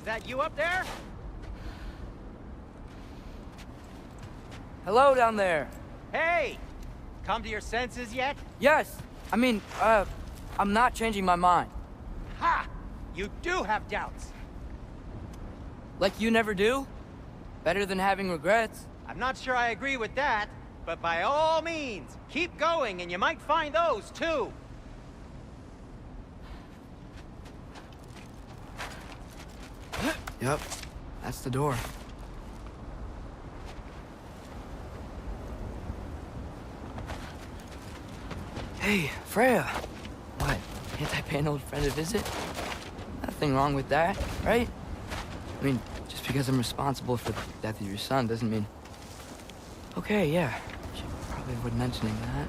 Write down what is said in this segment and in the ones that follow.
Is that you up there? Hello down there. Hey! Come to your senses yet? Yes. I mean, I'm not changing my mind. Ha! You do have doubts. Like you never do? Better than having regrets. I'm not sure I agree with that, but by all means, keep going and you might find those too. Yep, that's the door. Hey, Freya. What? Can't I pay an old friend a visit? Nothing wrong with that, right? I mean, just because I'm responsible for the death of your son doesn't mean... Okay, yeah. Should probably avoid mentioning that.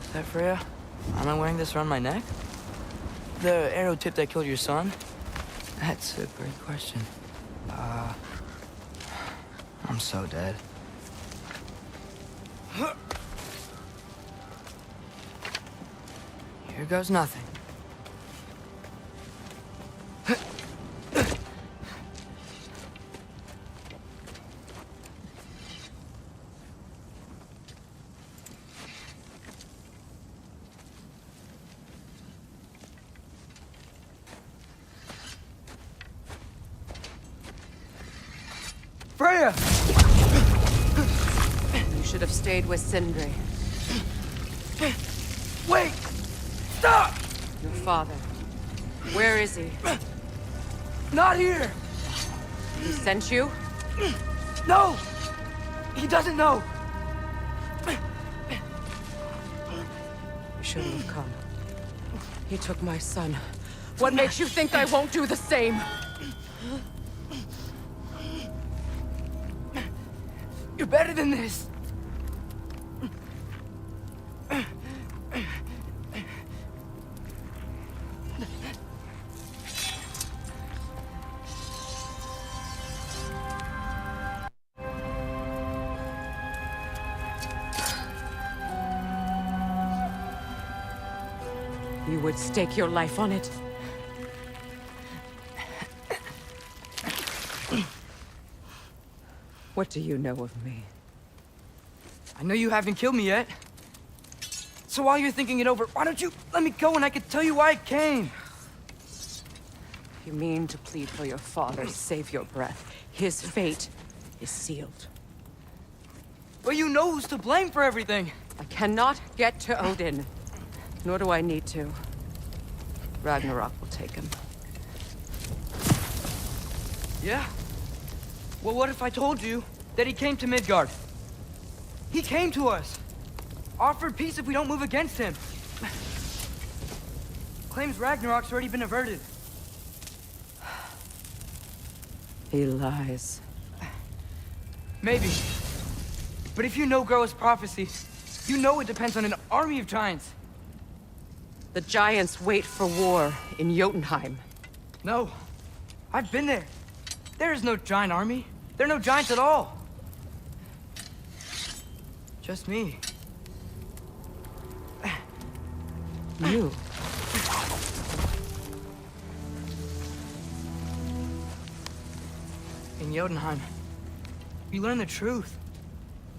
Is that Freya? Am I wearing this around my neck? The arrow tip that killed your son? That's a great question. I'm so dead. Here goes nothing. Freya! You should have stayed with Sindri. Wait! Stop! Your father. Where is he? Not here! He sent you? No! He doesn't know! You shouldn't have come. He took my son. What makes you think I won't do the same? You're better than this! You would stake your life on it? What do you know of me? I know you haven't killed me yet. So while you're thinking it over, why don't you let me go and I can tell you why I came? You mean to plead for your father, save your breath. His fate is sealed. But you know who's to blame for everything. I cannot get to Odin. Nor do I need to. Ragnarok will take him. Yeah? Well, what if I told you that he came to Midgard? He came to us. Offered peace if we don't move against him. Claims Ragnarok's already been averted. He lies. Maybe. But if you know Groa's prophecy, you know it depends on an army of giants. The giants wait for war in Jotunheim. No. I've been there. There is no giant army. There are no giants at all. Just me. You? In Jotunheim, we learn the truth.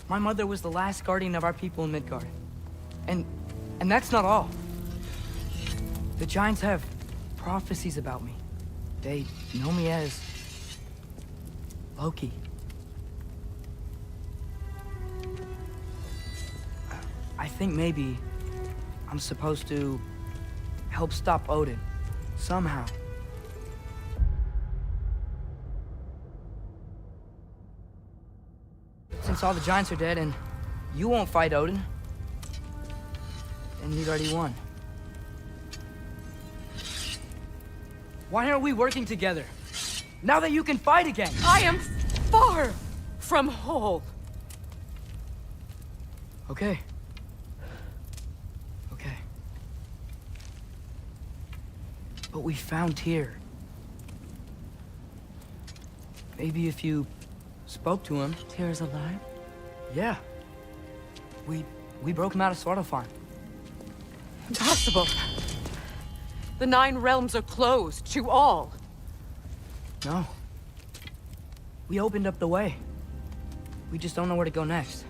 My mother was the last guardian of our people in Midgard. And that's not all. The giants have prophecies about me. They know me as Loki. I think maybe I'm supposed to help stop Odin, somehow. Since all the giants are dead and you won't fight Odin, then he's already won. Why aren't we working together? Now that you can fight again! I am far from whole. Okay. Okay. But we found Tyr. Maybe if you spoke to him... Tyr's alive? Yeah. We broke him out of Svartalfheim. Impossible. The 9 realms are closed to all. No. We opened up the way. We just don't know where to go next.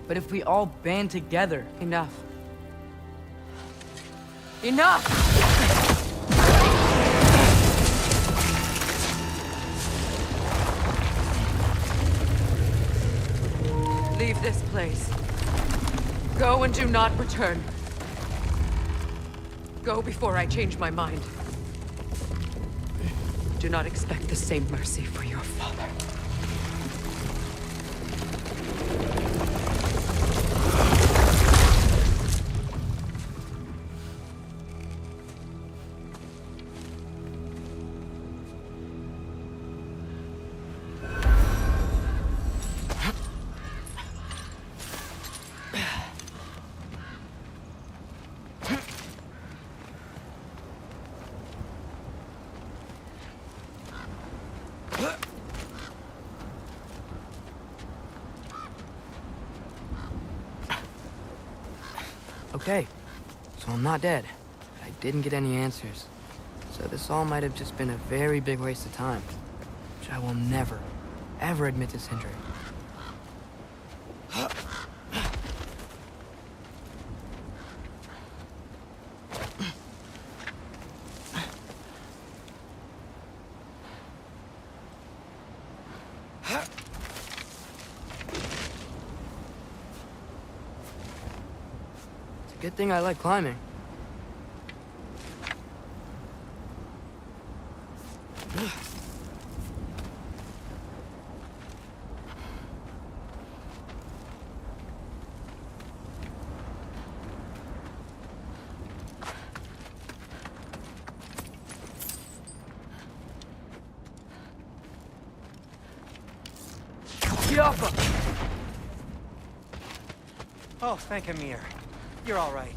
But if we all band together... Enough. Enough! Leave this place. Go and do not return. Go before I change my mind. Do not expect the same mercy for your father. Okay, so I'm not dead. I didn't get any answers. So this all might have just been a very big waste of time. Which I will never, ever admit to Sindri. Good thing I like climbing. Oh, thank Amir. You're all right.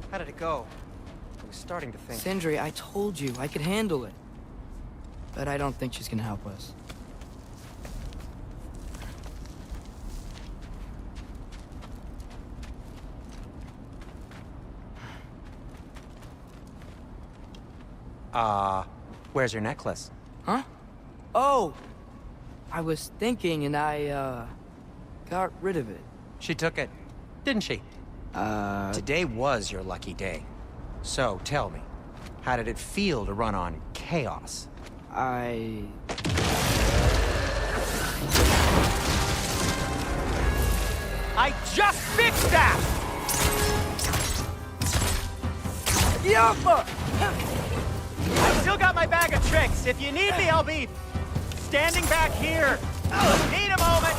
How did it go? I was starting to think... Sindri, I told you I could handle it. But I don't think she's gonna help us. Where's your necklace? Huh? Oh! I was thinking and I, got rid of it. She took it, didn't she? Today was your lucky day. So, tell me, how did it feel to run on chaos? I just fixed that! Yappa! I still got my bag of tricks. If you need me, I'll be standing back here. Need a moment.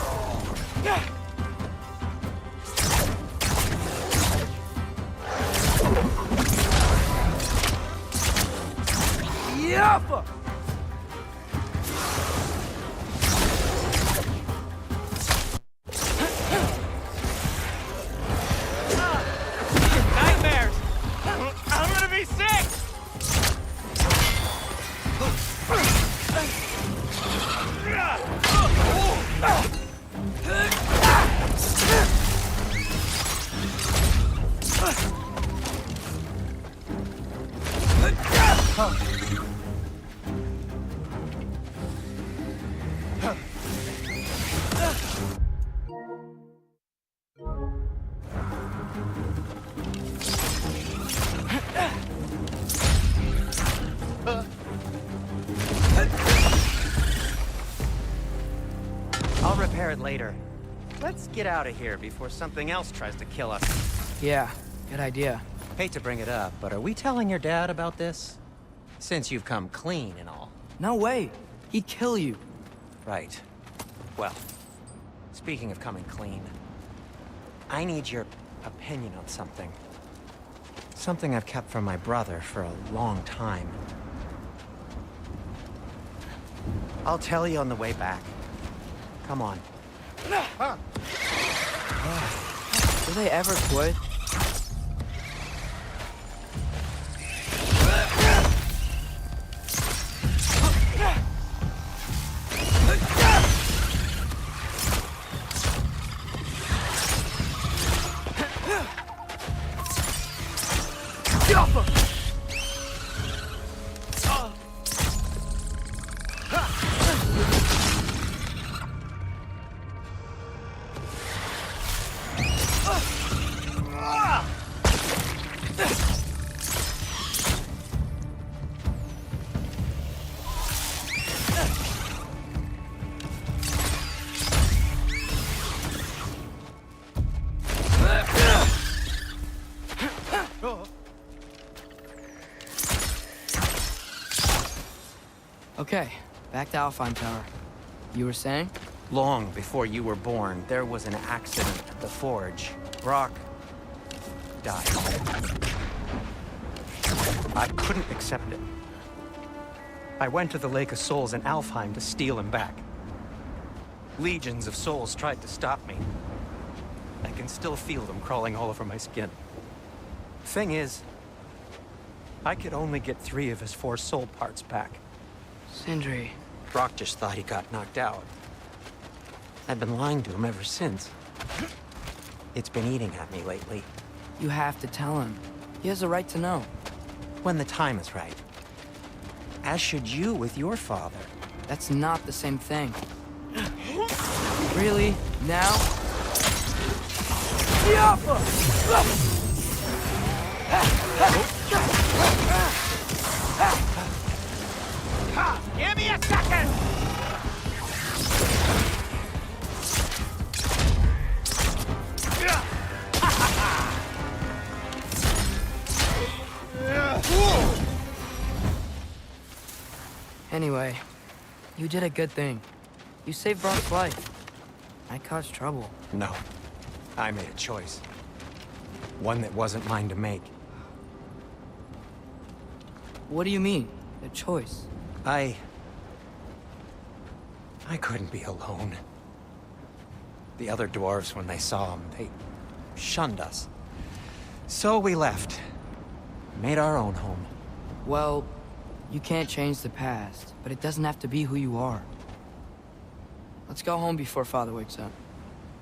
Yappa! Nightmares. I'm gonna be sick. I'll repair it later. Let's get out of here before something else tries to kill us. Yeah, good idea. Hate to bring it up, but are we telling your dad about this? Since you've come clean and all. No way. He'd kill you. Right. Well, speaking of coming clean, I need your opinion on something. Something I've kept from my brother for a long time. I'll tell you on the way back. Come on. Do they ever quit? Okay, back to Alpine Tower. You were saying? Long before you were born, there was an accident at the forge. Brock died. I couldn't accept it. I went to the Lake of Souls in Alfheim to steal him back. Legions of souls tried to stop me. I can still feel them crawling all over my skin. Thing is, I could only get 3 of his 4 soul parts back. Sindri. Brock just thought he got knocked out. I've been lying to him ever since. It's been eating at me lately. You have to tell him. He has a right to know. When the time is right. As should you with your father. That's not the same thing. Really? Now? Give me a second! Anyway, you did a good thing. You saved Brock's life. I caused trouble. No. I made a choice. One that wasn't mine to make. What do you mean? A choice? I couldn't be alone. The other dwarves, when they saw him, they shunned us. So we left. Made our own home. Well, you can't change the past, but it doesn't have to be who you are. Let's go home before Father wakes up.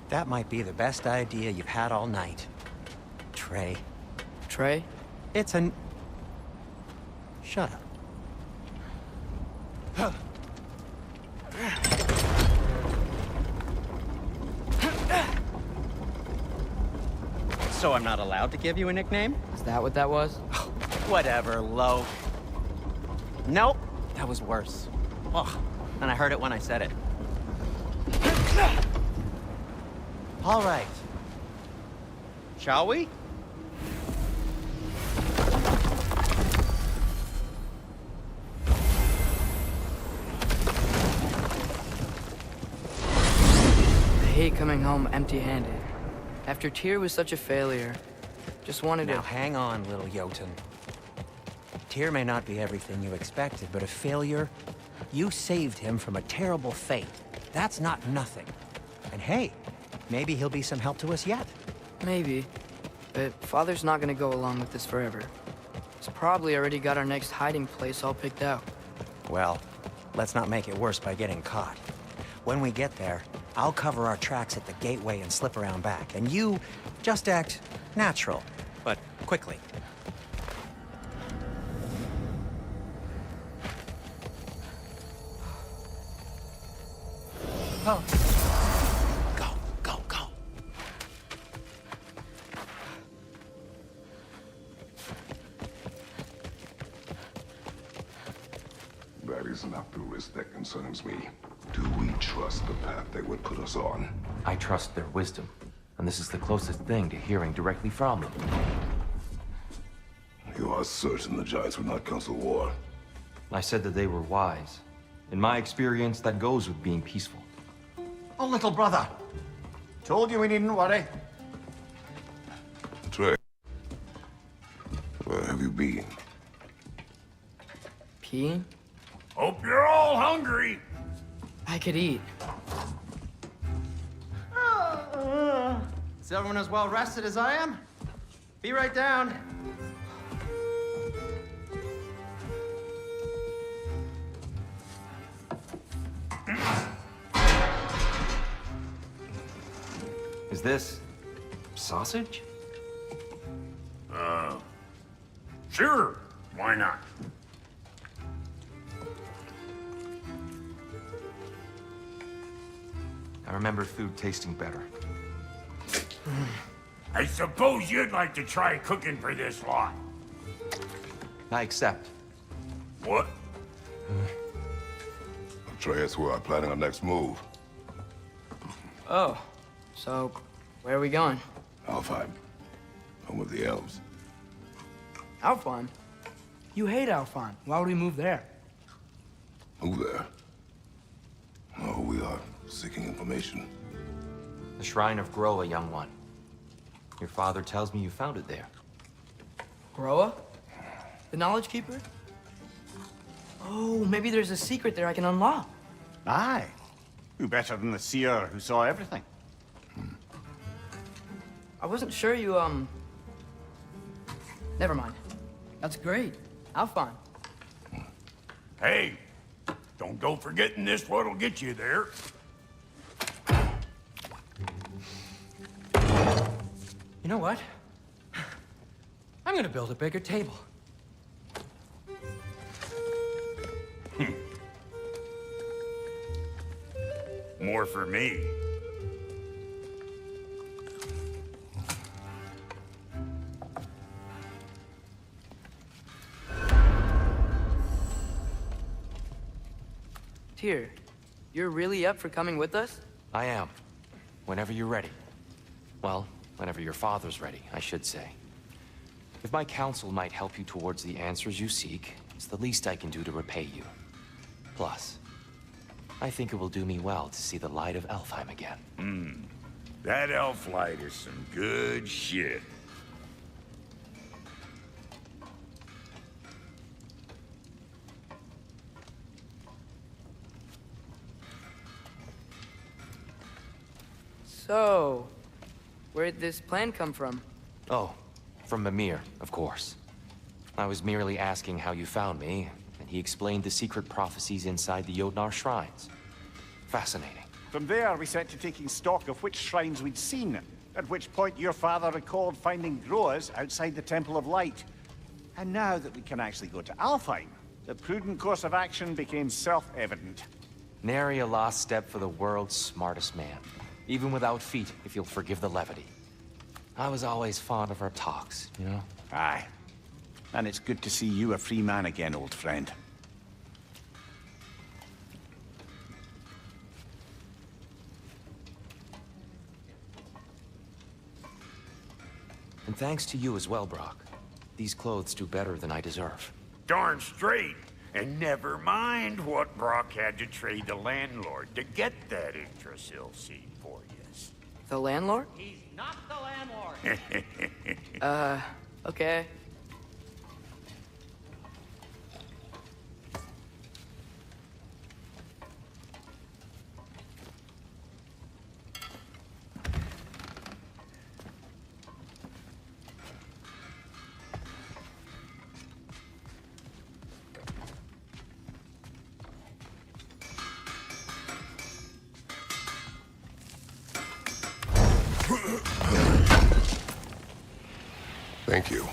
That might be the best idea you've had all night. Trey. Trey? It's an... Shut up. So I'm not allowed to give you a nickname? Is that what that was? Whatever, Lo. Nope, that was worse. Ugh, and I heard it when I said it. All right. Shall we? I hate coming home empty-handed. After Tyr was such a failure, just wanted Now to... hang on, little Jotun. Tyr may not be everything you expected, but a failure? You saved him from a terrible fate. That's not nothing. And hey, maybe he'll be some help to us yet. Maybe. But Father's not gonna go along with this forever. He's probably already got our next hiding place all picked out. Well, let's not make it worse by getting caught. When we get there, I'll cover our tracks at the gateway and slip around back. And you just act natural, but quickly. Oh. Go, go, go. That is not the risk that concerns me. Do we trust the path they would put us on? I trust their wisdom, and this is the closest thing to hearing directly from them. You are certain the Giants would not counsel war? I said that they were wise. In my experience, that goes with being peaceful. Oh, little brother. Told you we needn't worry. Trey, where have you been? Peeing? Hope you're all hungry. I could eat. Is everyone as well rested as I am? Be right down. Is this sausage? Sure. Why not? I remember food tasting better. I suppose you'd like to try cooking for this lot. I accept. What? Trey, that's where I'm planning our next move. Oh, so where are we going? Alfheim. Home of the elves. Alfheim? You hate Alfheim. Why would we move there? Who there? Oh, we are seeking information. The Shrine of Groa, young one. Your father tells me you found it there. Groa? The Knowledge Keeper? Oh, maybe there's a secret there I can unlock. Aye. Who better than the seer who saw everything? I wasn't sure you, Never mind. That's great. How fun. Hey, don't go forgetting this what'll get you there. You know what? I'm gonna build a bigger table. More for me. Tyr, you're really up for coming with us? I am. Whenever you're ready. Well, whenever your father's ready, I should say. If my counsel might help you towards the answers you seek, it's the least I can do to repay you. Plus, I think it will do me well to see the light of Elfheim again. That elf light is some good shit. So, where'd this plan come from? Oh, from Mimir, of course. I was merely asking how you found me, and he explained the secret prophecies inside the Jotnar shrines. Fascinating. From there, we set to taking stock of which shrines we'd seen, at which point your father recalled finding Groas outside the Temple of Light. And now that we can actually go to Alfheim, the prudent course of action became self-evident. Nary a lost step for the world's smartest man. Even without feet, if you'll forgive the levity. I was always fond of our talks, you know? Aye. And it's good to see you a free man again, old friend. And thanks to you as well, Brock. These clothes do better than I deserve. Darn straight. And never mind what Brock had to trade the landlord to get that Yggdrasil seed for you. The landlord? He's not the landlord. Okay. Thank you.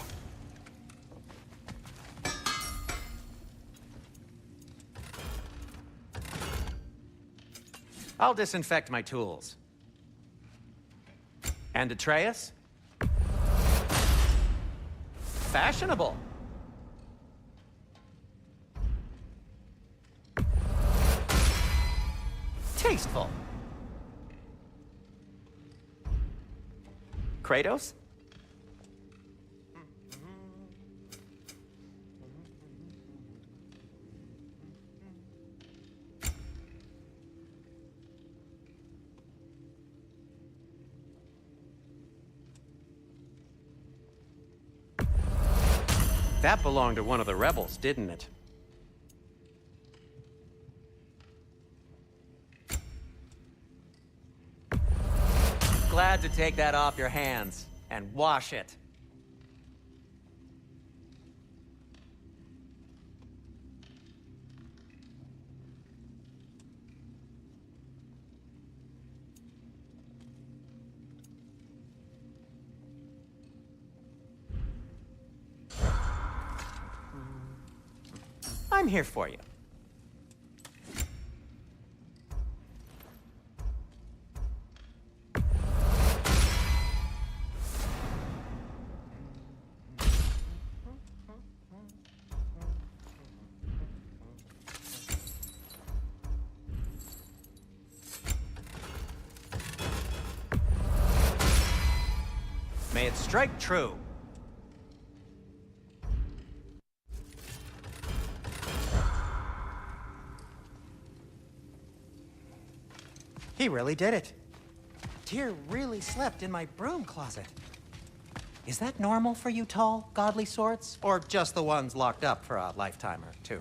I'll disinfect my tools. And Atreus? Fashionable. Tasteful. Kratos? That belonged to one of the rebels, didn't it? Glad to take that off your hands and wash it. I'm here for you. May it strike true. He really did it. Tyr really slept in my broom closet. Is that normal for you tall, godly sorts? Or just the ones locked up for a lifetime or two?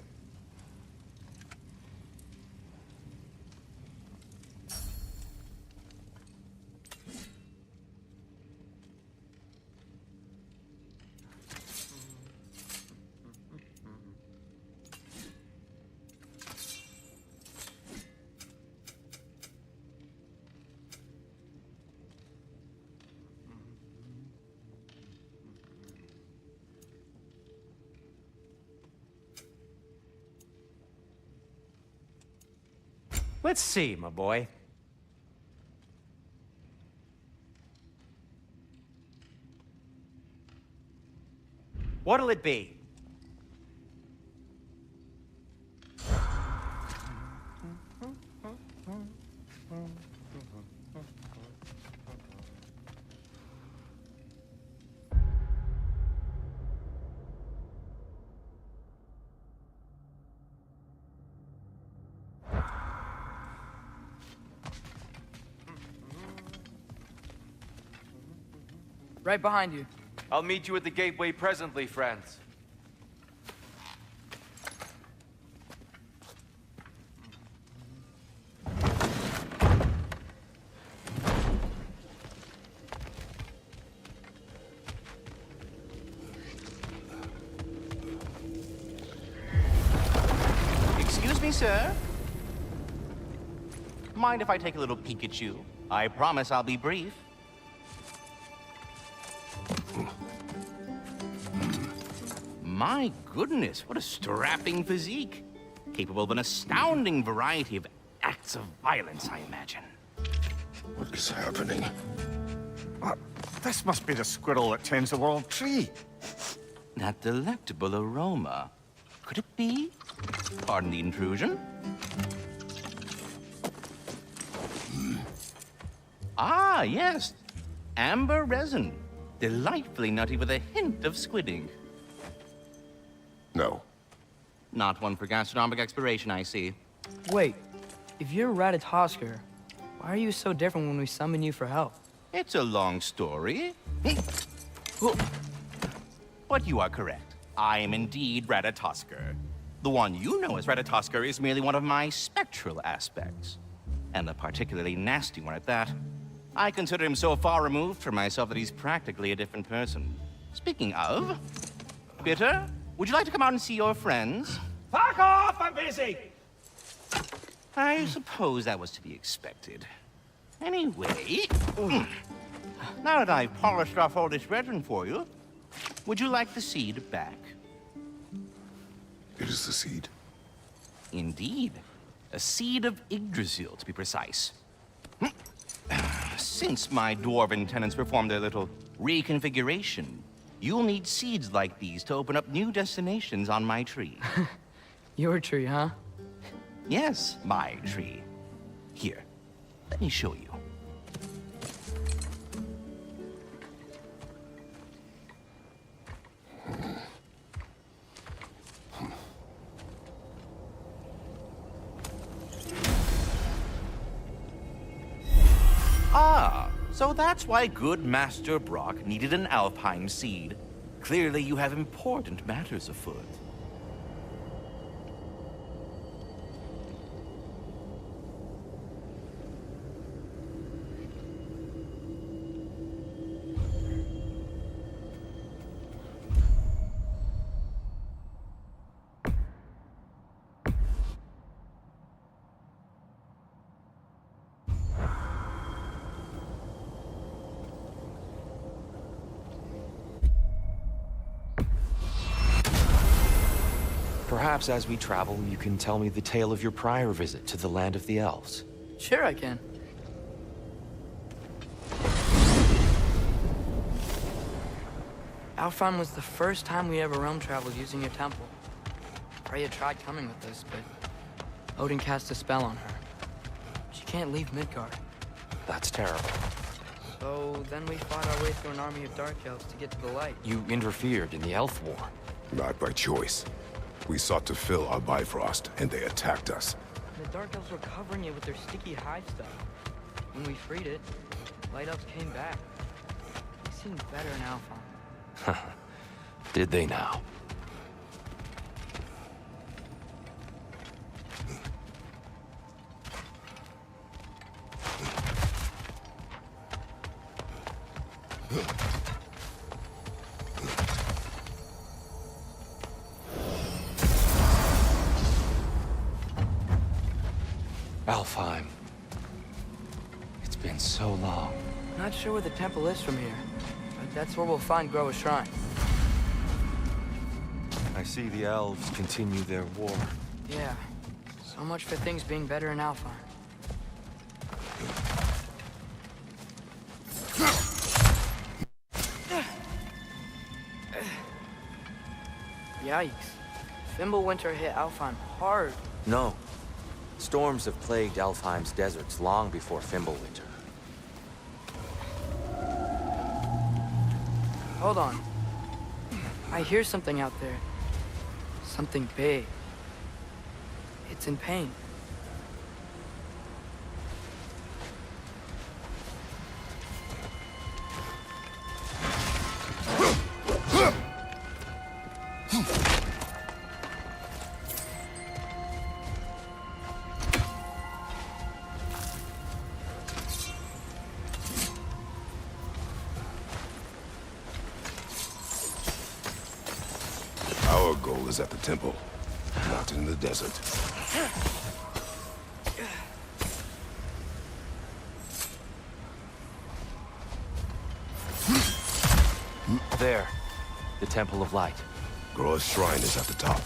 Let's see, my boy. What'll it be? Right behind you. I'll meet you at the gateway presently, friends. Excuse me, sir. Mind if I take a little peek at you? I promise I'll be brief. My goodness, what a strapping physique. Capable of an astounding variety of acts of violence, I imagine. What is happening? This must be the squirrel that tends the world tree. That delectable aroma. Could it be? Pardon the intrusion. Ah, yes. Amber resin. Delightfully nutty with a hint of squidding. No. Not one for gastronomic exploration, I see. Wait, if you're Ratatosker, why are you so different when we summon you for help? It's a long story. But you are correct. I am indeed Ratatosker. The one you know as Ratatosker is merely one of my spectral aspects. And a particularly nasty one at that. I consider him so far removed from myself that he's practically a different person. Speaking of, Bitter, would you like to come out and see your friends? Fuck off! I'm busy! I suppose that was to be expected. Anyway, now that I've polished off all this resin for you, would you like the seed back? It is the seed. Indeed. A seed of Yggdrasil, to be precise. Since my dwarven tenants performed their little reconfiguration, you'll need seeds like these to open up new destinations on my tree. Your tree, huh? Yes, my tree. Here, let me show you. Ah, so that's why good Master Brock needed an Alpine seed. Clearly you have important matters afoot. Perhaps as we travel, you can tell me the tale of your prior visit to the land of the elves. Sure I can. Alfheim was the first time we ever realm traveled using your temple. Freya tried coming with us, but Odin cast a spell on her. She can't leave Midgard. That's terrible. So then we fought our way through an army of dark elves to get to the light. You interfered in the elf war. Not by choice. We sought to fill our Bifrost, and they attacked us. The dark elves were covering it with their sticky hive stuff. when we freed it, light-ups came back. They seemed better in Alpha. Did they now? Alfheim. It's been so long. Not sure where the temple is from here, but that's where we'll find Groa's shrine. I see the elves continue their war. Yeah, so much for things being better in Alpha. Yikes. Fimbulwinter hit Alfheim hard. No. Storms have plagued Alfheim's deserts long before Fimbulwinter. Hold on. I hear something out there. Something big. It's in pain. Our goal is at the temple, not in the desert. There. The Temple of Light. Groa's shrine is at the top.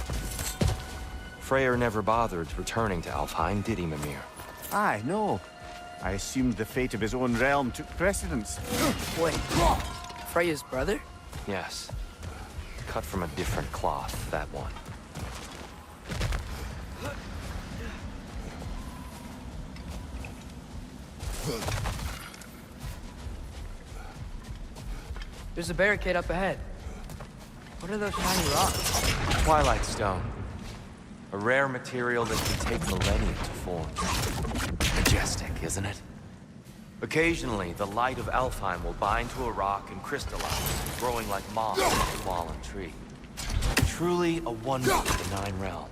Freyr never bothered returning to Alfheim, did he, Mimir? Aye, no. I assumed the fate of his own realm took precedence. Wait, Freya's brother? Yes. Cut from a different cloth, that one. There's a barricade up ahead. What are those shiny rocks? Twilight Stone. A rare material that can take millennia to form. Majestic, isn't it? Occasionally, the light of Alfheim will bind to a rock and crystallize, growing like moss in a fallen tree. Truly a wonder of the Nine Realms.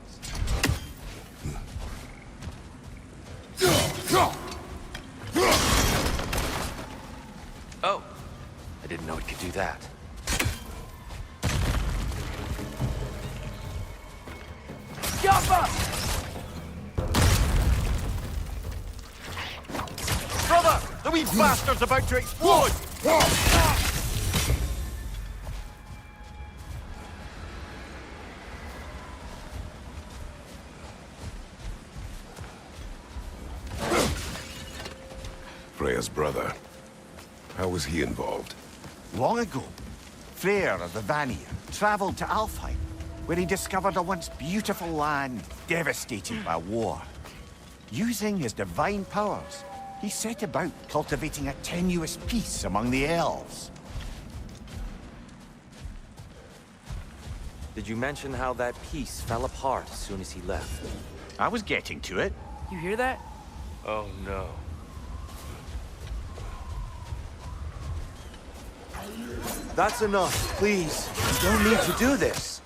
Oh, I didn't know it could do that. Jaffa! Brother! The wee bastard's about to explode! Freya's brother. How was he involved? Long ago, Freyr of the Vanir traveled to Alfheim, where he discovered a once beautiful land devastated by war. Using his divine powers, he set about cultivating a tenuous peace among the elves. Did you mention how that piece fell apart as soon as he left? I was getting to it. You hear that? Oh no. That's enough, please. You don't need to do this.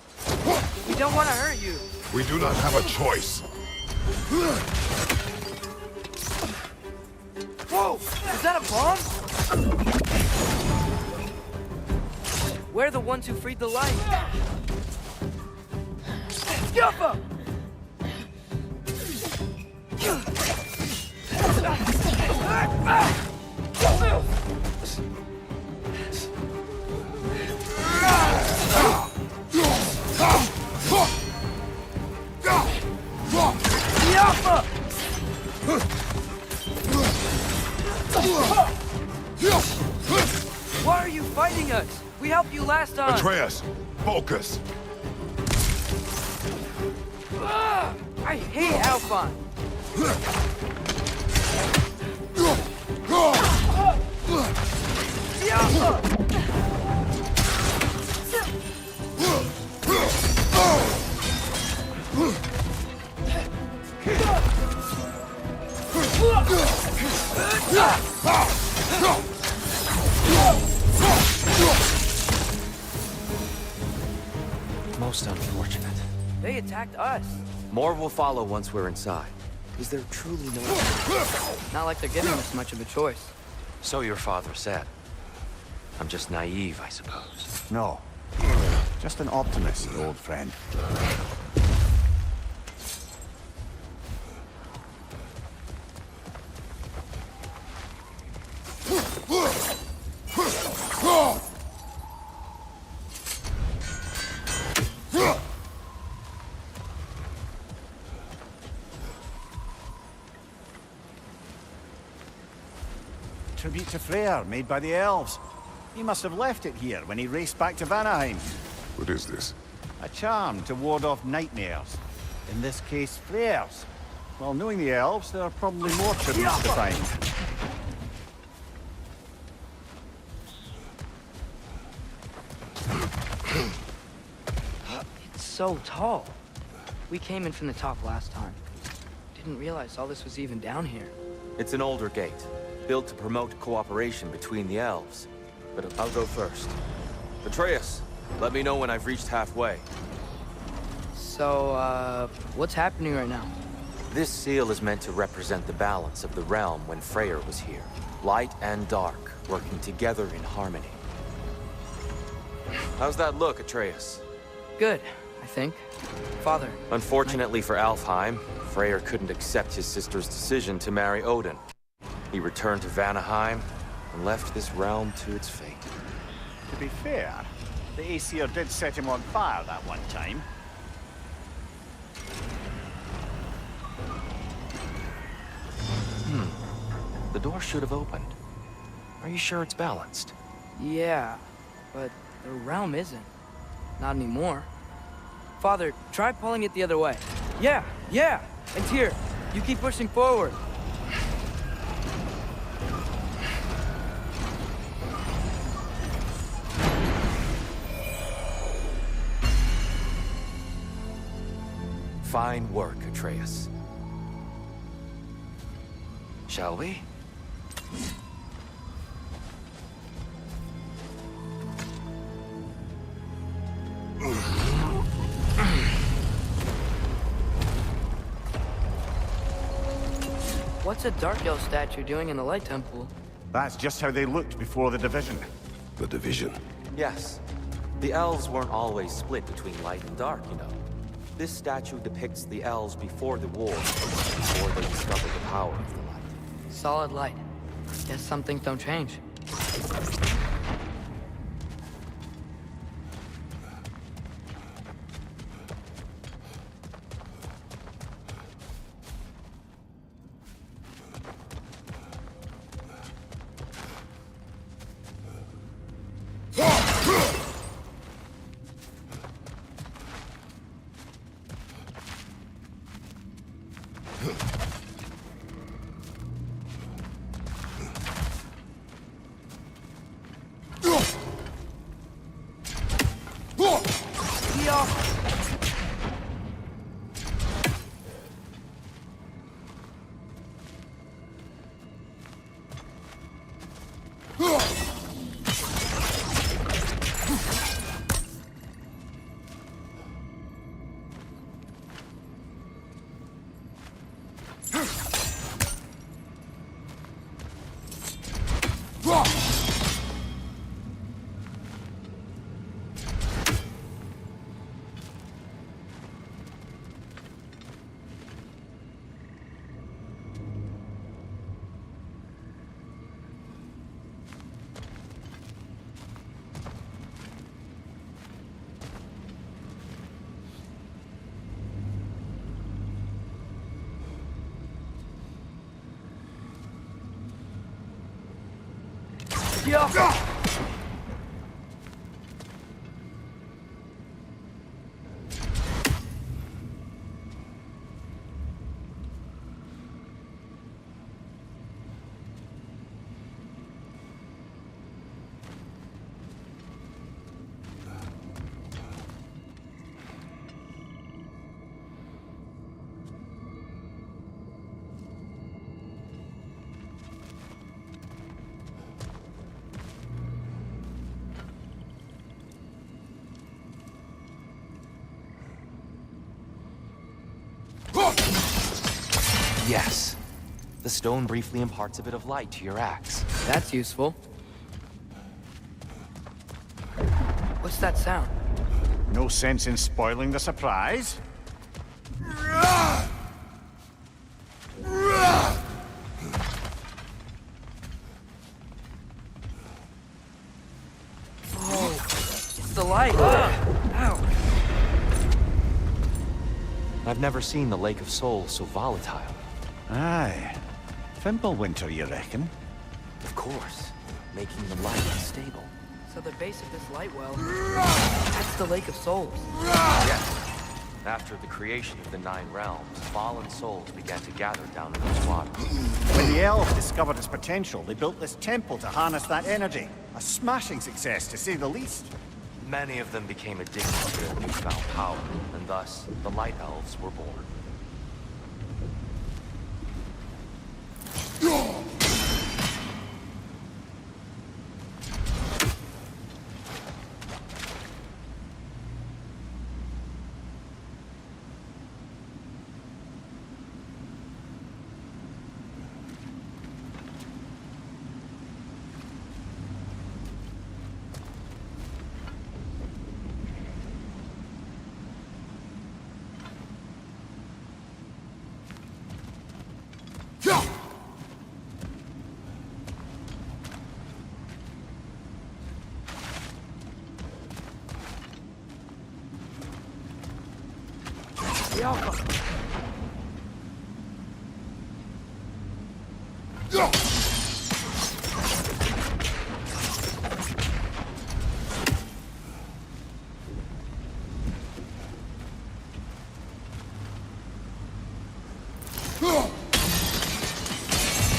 We don't want to hurt you. We do not have a choice. Whoa! Is that a bomb? We're the ones who freed the light. Jaffa! Why are you fighting us? We helped you last time. Atreus, focus. I hate Alphon. Most unfortunate. They attacked us. More will follow once we're inside. Is there truly no... Not like they're giving us much of a choice. So your father said. I'm just naive, I suppose. No. Just an optimist, old friend. Tribute to Freyr, made by the elves. He must have left it here when he raced back to Vanaheim. What is this? A charm to ward off nightmares. In this case, Freyr's. Well, knowing the elves, there are probably more tributes to find. It's so tall. We came in from the top last time. Didn't realize all this was even down here. It's an older gate, built to promote cooperation between the elves. But I'll go first. Atreus, let me know when I've reached halfway. So, what's happening right now? This seal is meant to represent the balance of the realm when Freyr was here. Light and dark, working together in harmony. How's that look, Atreus? Good, I think. Father. Unfortunately for Alfheim, Freyr couldn't accept his sister's decision to marry Odin. He returned to Vanaheim and left this realm to its fate. To be fair, the Aesir did set him on fire that one time. The door should have opened. Are you sure it's balanced? Yeah, but the realm isn't. Not anymore. Father, try pulling it the other way. Yeah! And here, you keep pushing forward. Fine work, Atreus. Shall we? What's a Dark Elf statue doing in the Light Temple? That's just how they looked before the division. The division. Yes. The elves weren't always split between light and dark, you know. This statue depicts the elves before the war, before they discovered the power of the light. Solid light. Guess some things don't change. Yes. The stone briefly imparts a bit of light to your axe. That's useful. What's that sound? No sense in spoiling the surprise. It's the light. Ow. I've never seen the Lake of Souls so volatile. Aye. Fimbulwinter, you reckon? Of course, making the light unstable. So the base of this light well, that's the Lake of Souls. Yes. After the creation of the Nine Realms, fallen souls began to gather down in this water. When the elves discovered its potential, they built this temple to harness that energy. A smashing success, to say the least. Many of them became addicted to their newfound power, and thus, the Light Elves were born.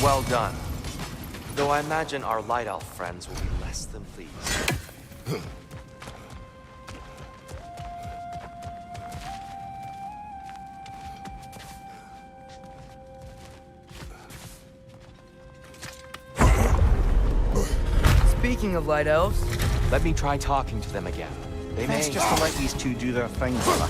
Well done. Though I imagine our Light Elf friends will be less than pleased. Speaking of light elves, Let me try talking to them again. They may... Best just to let these two do their thing, brother.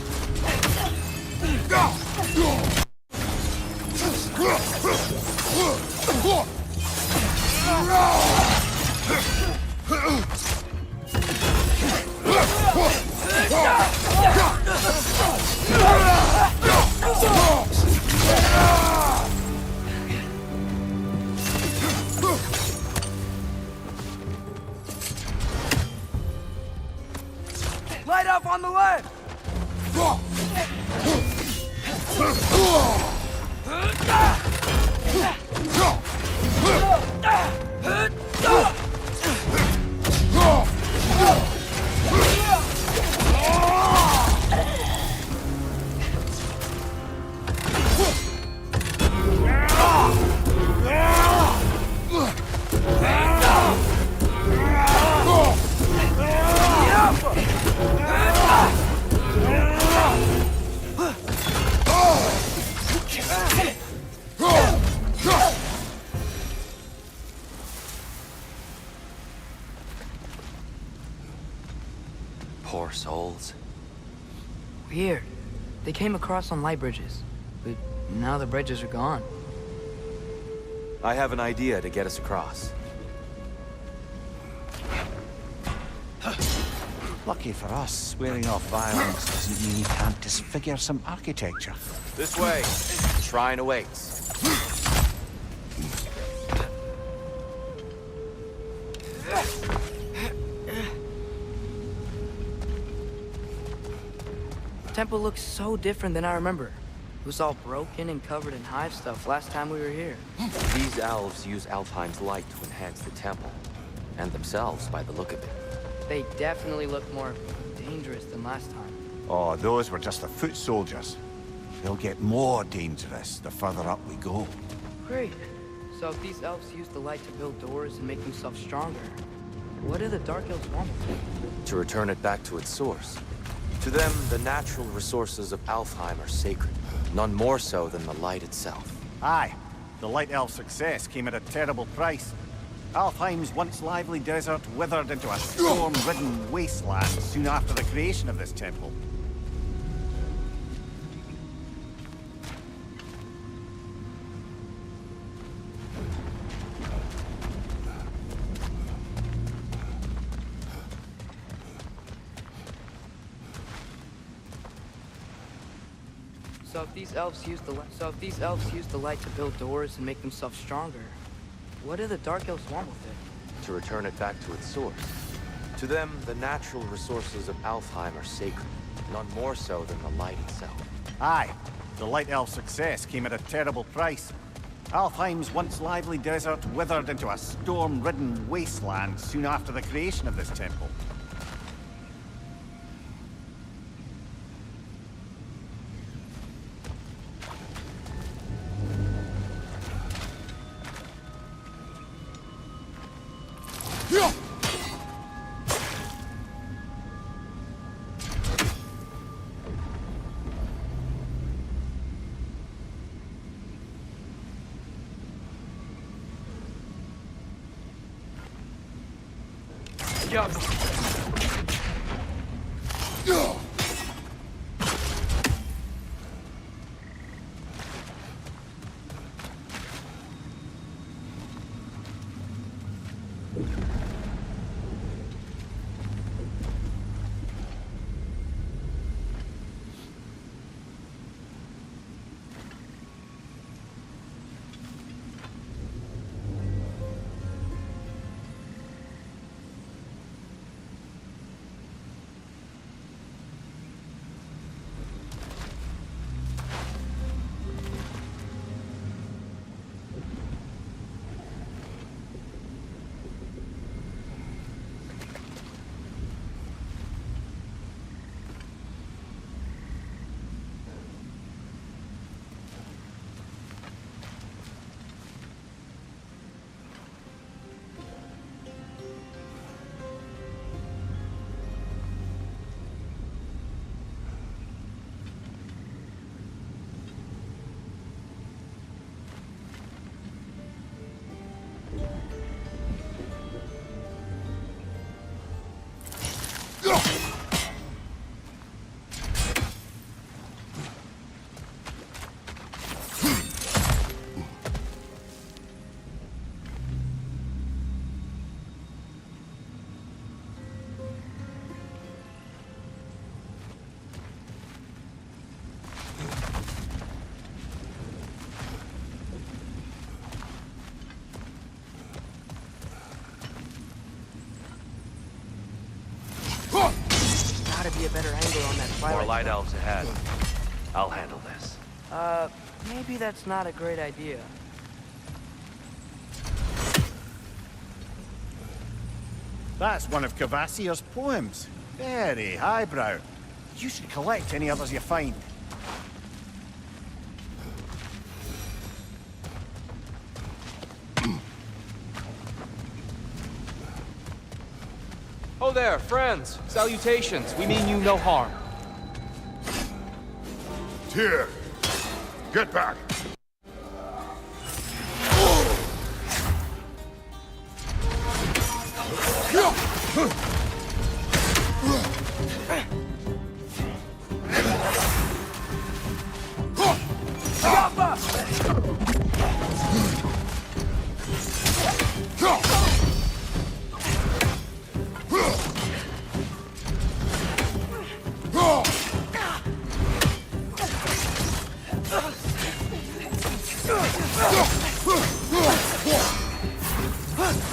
light up on the left! Poor souls. Weird. They came across on light bridges, but now the bridges are gone. I have an idea to get us across. Lucky for us, swearing off violence doesn't mean you can't disfigure some architecture. This way. The shrine awaits. The temple looks so different than I remember. It was all broken and covered in hive stuff last time we were here. These elves use Alfheim's light to enhance the temple, and themselves by the look of it. They definitely look more dangerous than last time. Oh, those were just the foot soldiers. They'll get more dangerous the further up we go. Great. So if these elves use the light to build doors and make themselves stronger, what do the Dark Elves want? To return it back to its source. To them, the natural resources of Alfheim are sacred, none more so than the light itself. Aye, the Light Elf success came at a terrible price. Alfheim's once lively desert withered into a storm-ridden wasteland soon after the creation of this temple. So if these elves use the light to build doors and make themselves stronger, what do the Dark Elves want with it? To return it back to its source. To them, the natural resources of Alfheim are sacred, none more so than the light itself. Aye, the Light Elf success came at a terrible price. Alfheim's once lively desert withered into a storm-ridden wasteland soon after the creation of this temple. Gotta be a better angle on that fire. More light elves ahead. I'll handle this. Maybe that's not a great idea. That's one of Cavassier's poems. Very highbrow. You should collect any others you find. Oh there, friends. Salutations. We mean you no harm. Tyr, get back.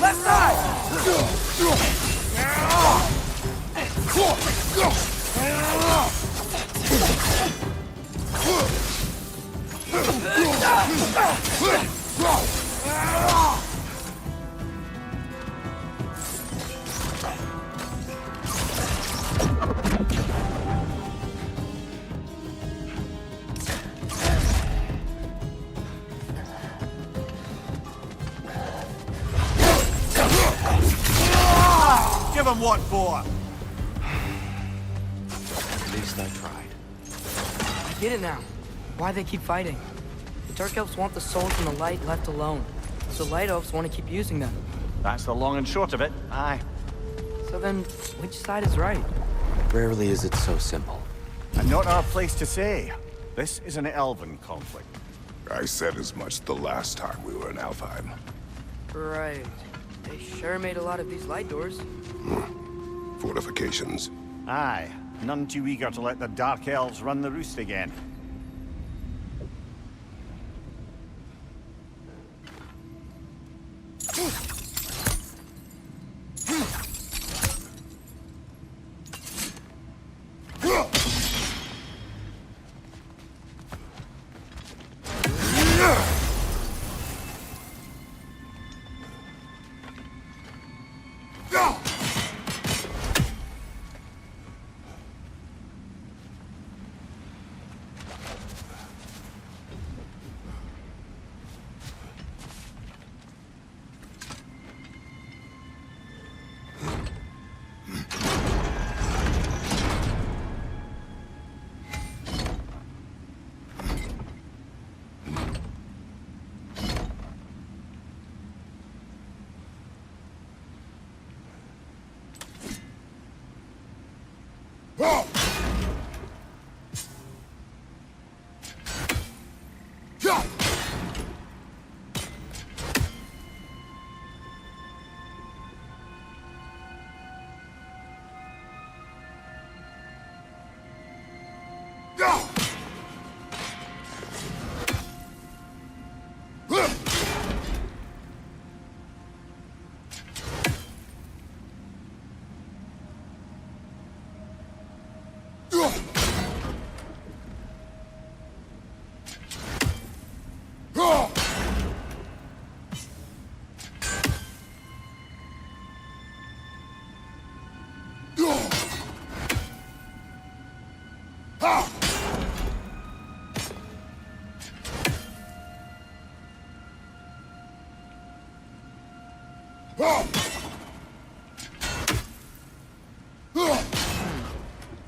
Left side! Give him what for? At least I tried. I get it now. Why they keep fighting. The Dark Elves want the souls and the light left alone. So Light Elves want to keep using them. That's the long and short of it, aye. So then, which side is right? Rarely is it so simple. And not our place to say. This is an elven conflict. I said as much the last time we were in Alfheim. Right. They sure made a lot of these light doors. Fortifications. Aye, none too eager to let the Dark Elves run the roost again.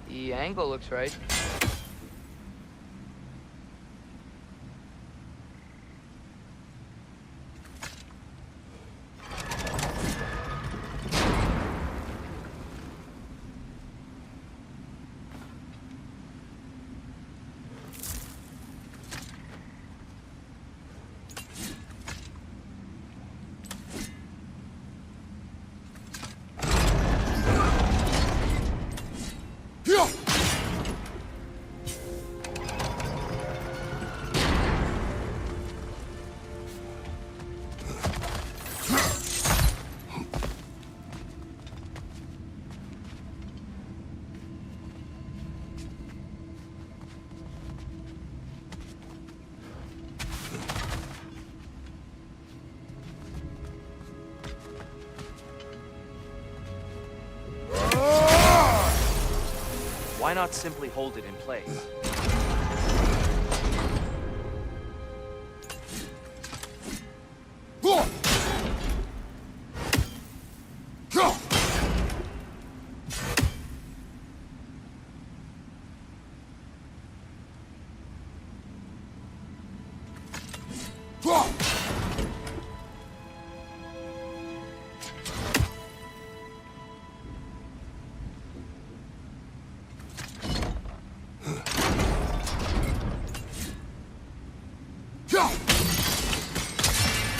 The angle looks right. Why not simply hold it in place?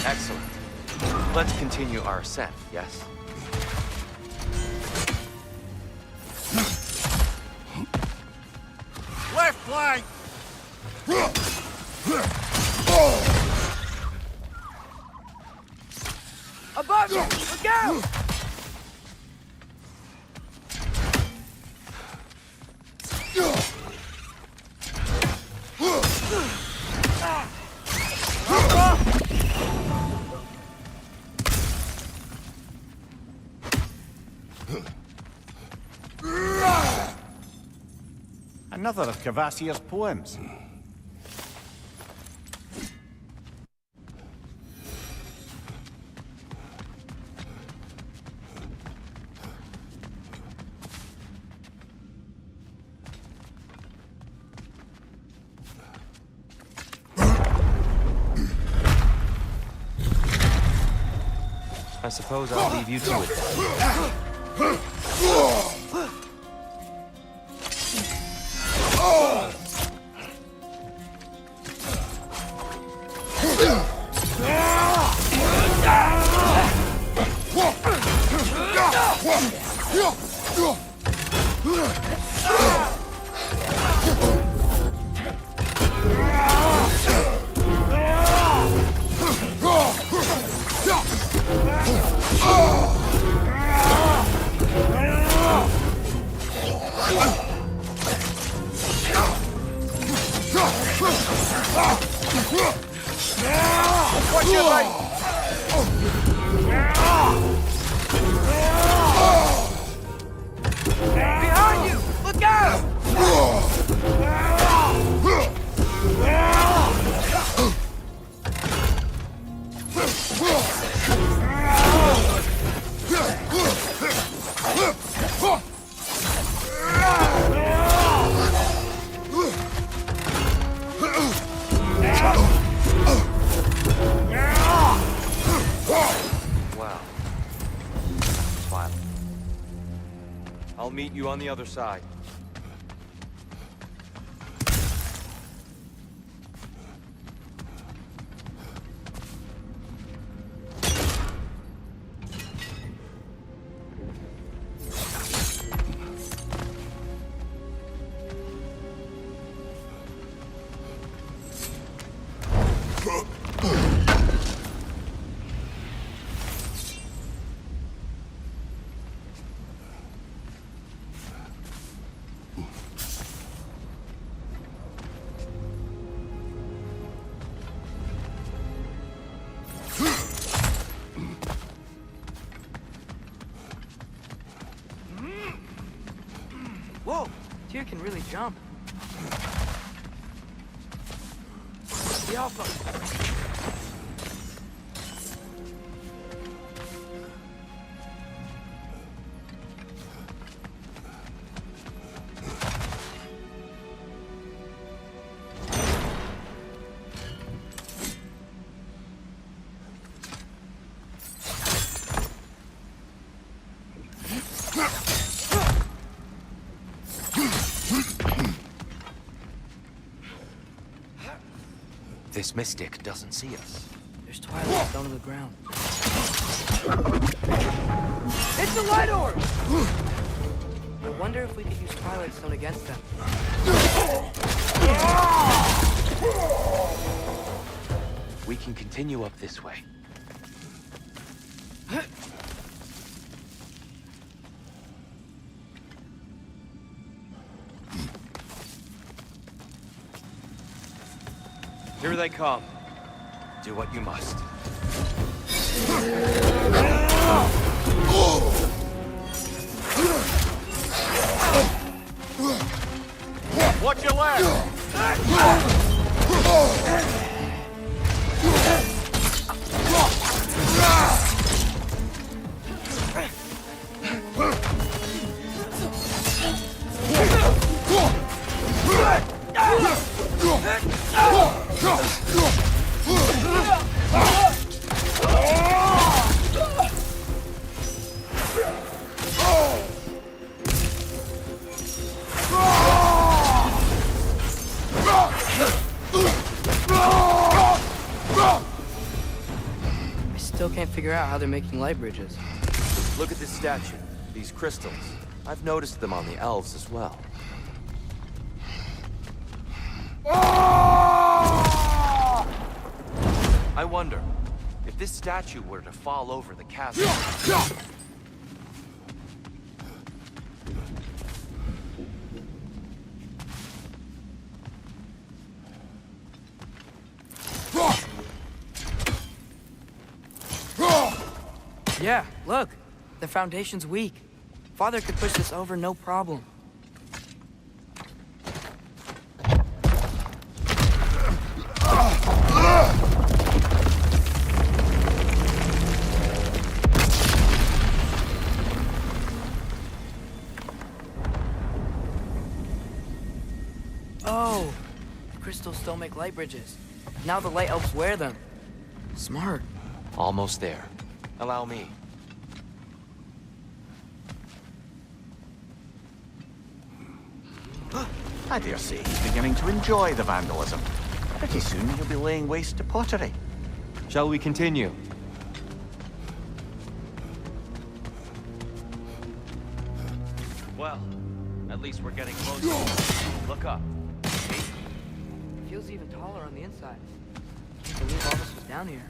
Excellent. Let's continue our ascent, yes? Left flank! Above you! Look out! Another of Cavassier's poems. I suppose I'll leave you to it. Watch your right! Behind you! Look out! Wow. It's violent. I'll meet you on the other side. Whoa! Tyr can really jump. The Alpha! This mystic doesn't see us. There's Twilight Stone on the ground. It's a light orb! I wonder if we could use Twilight Stone against them. We can continue up this way. Here they come. Do what you must. Watch your left! I still can't figure out how they're making light bridges. Look at this statue. These crystals. I've noticed them on the elves as well. I wonder, if this statue were to fall over the chasm... Yeah, look. The foundation's weak. Father could push this over no problem. Oh, the crystals still make light bridges. Now the light elves wear them. Smart. Almost there. Allow me. I dare say he's beginning to enjoy the vandalism. Pretty soon he'll be laying waste to pottery. Shall we continue? Well, at least we're getting closer. Look up. See? It feels even taller on the inside. Can't believe all this was down here.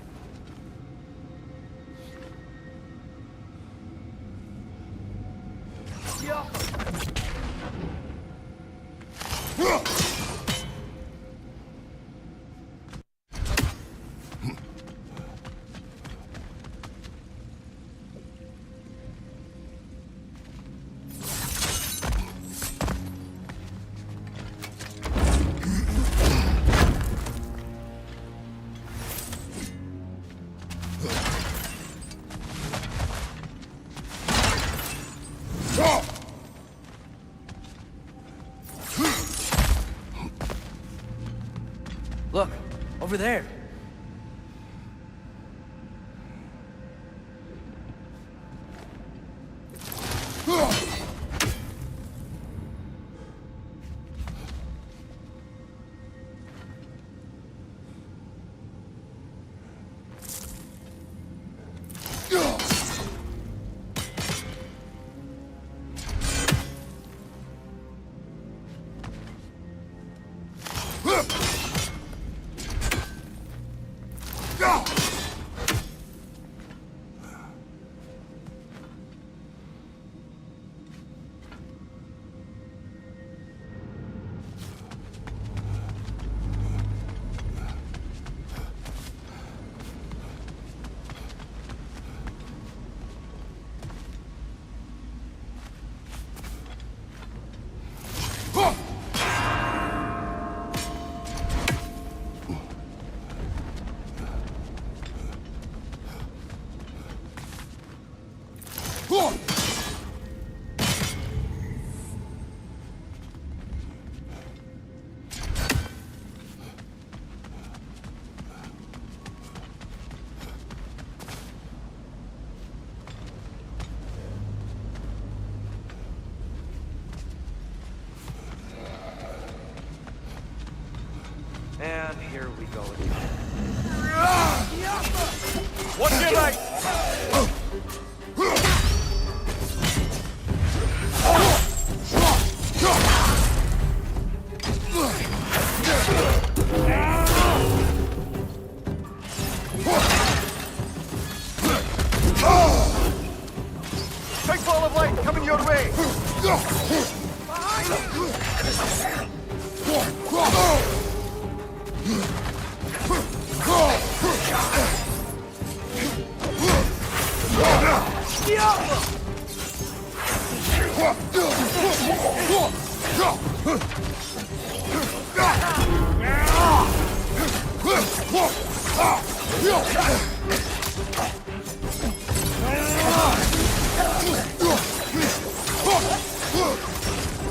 Look, over there. And here we go again. What's your right? Big ball of light coming your way.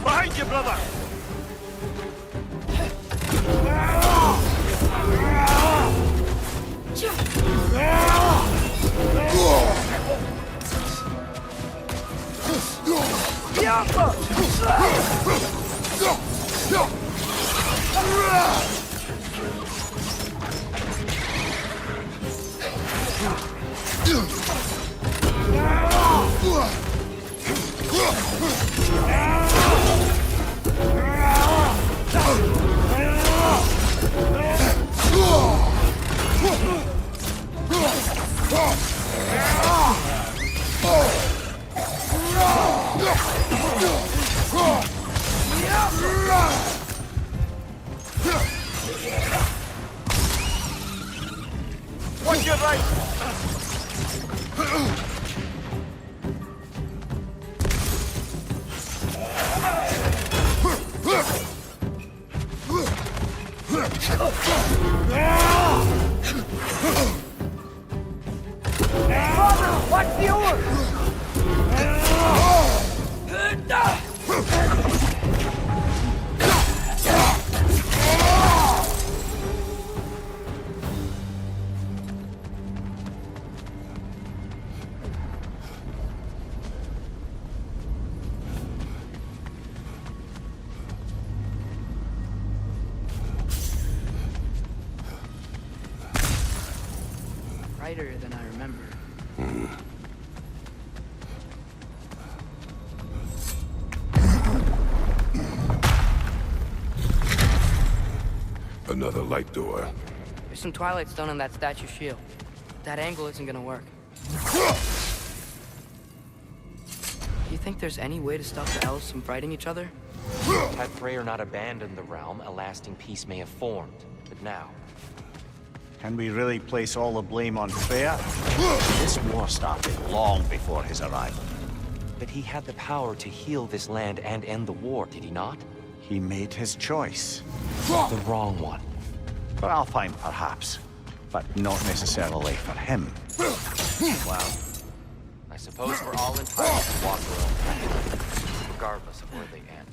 Behind you, brother! Watch your right! Watch the oars! Brighter than I remember. Another light door. There's some Twilight Stone on that statue shield. That angle isn't gonna work. Do you think there's any way to stop the elves from fighting each other? Had Freyr not abandoned the realm, a lasting peace may have formed. But now, Can we really place all the blame on Freya? This war started long before his arrival. but he had the power to heal this land and end the war, did he not? He made his choice. The wrong one. For Alfheim, perhaps. But not necessarily for him. Well, I suppose we're all entitled to walk our own path, regardless of where they end.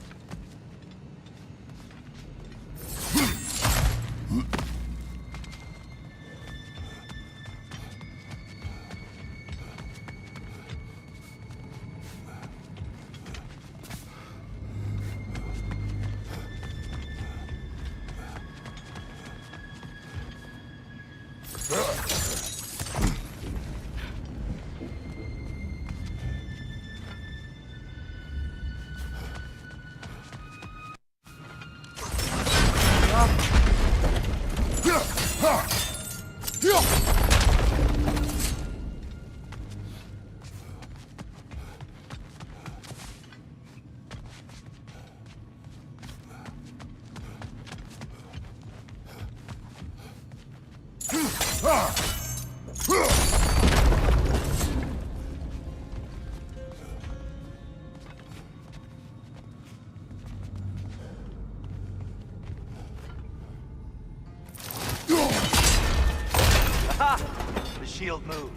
The shield moved.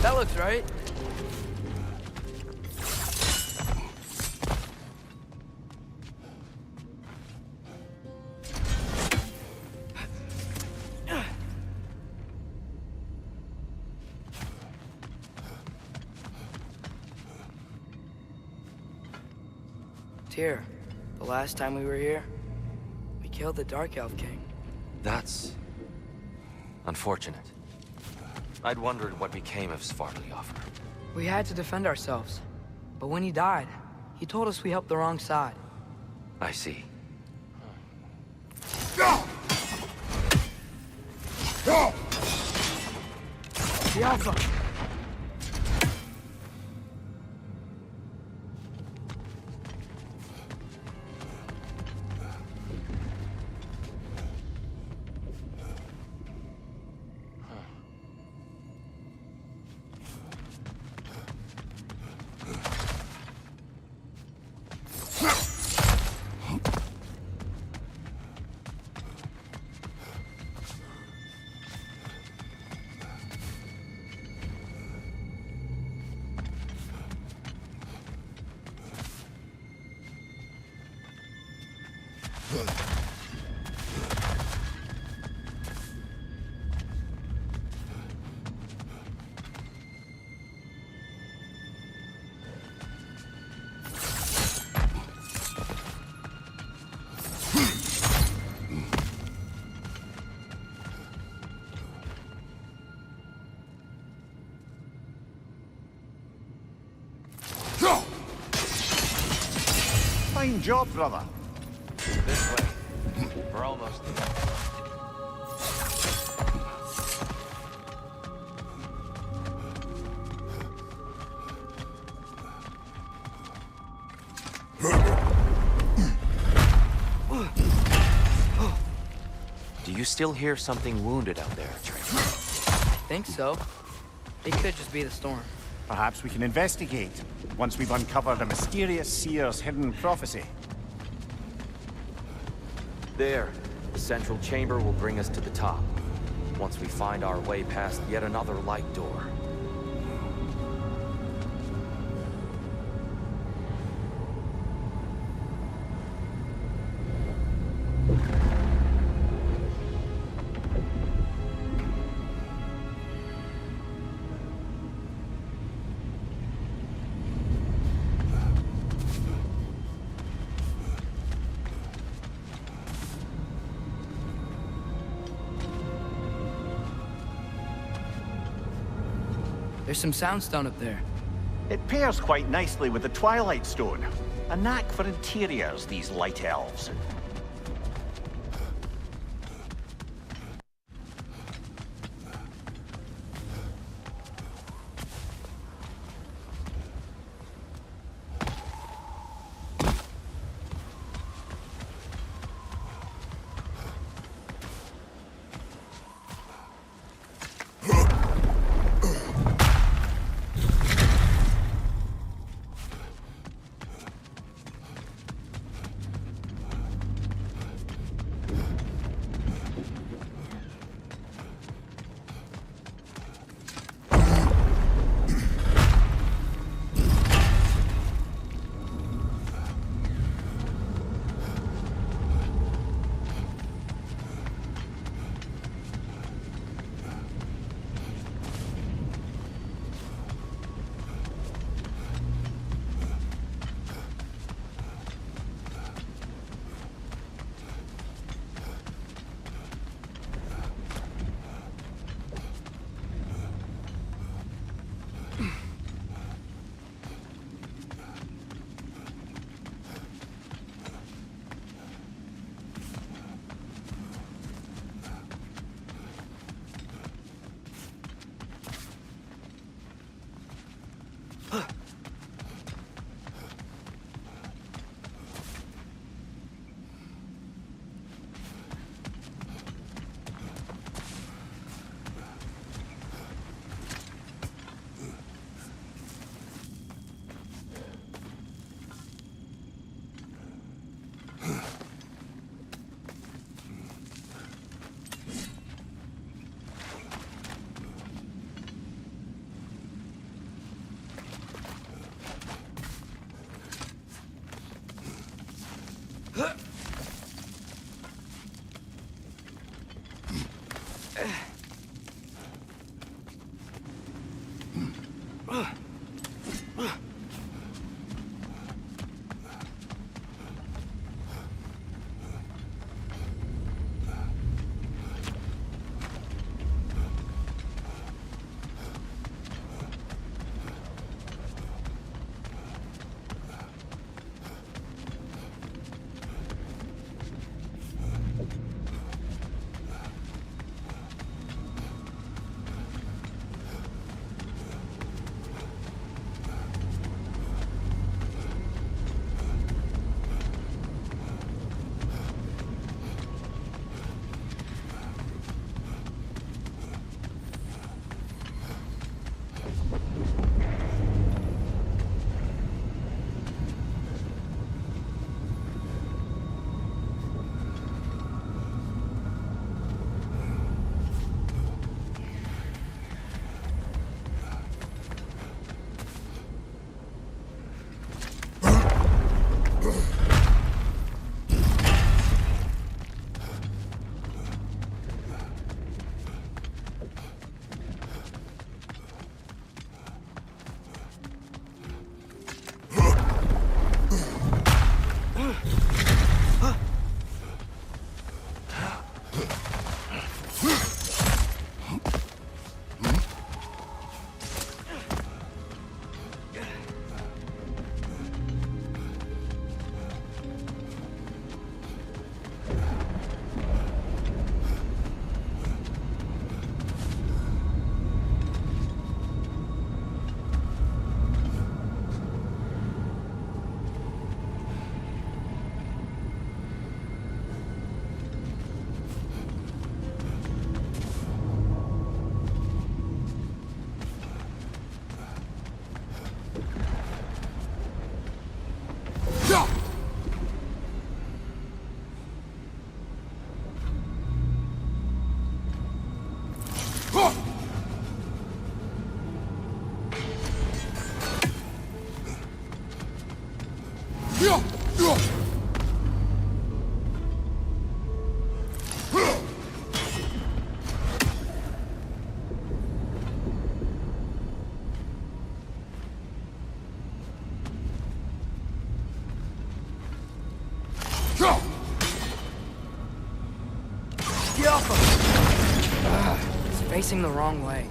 That looks right. Tyr, the last time we were here, we killed the Dark Elf King. That's unfortunate. I'd wondered what became of Svartalfr. We had to defend ourselves. But when he died, he told us we helped the wrong side. I see. The Alpha! Fine job, brother. This way. We're almost there. Do you still hear something wounded out there, Trey? Think so. It could just be the storm. Perhaps we can investigate, once we've uncovered a mysterious seer's hidden prophecy. There. The central chamber will bring us to the top. Once we find our way past yet another light door. There's some soundstone up there. It pairs quite nicely with the Twilight Stone. A knack for interiors, these light elves. It's facing the wrong way.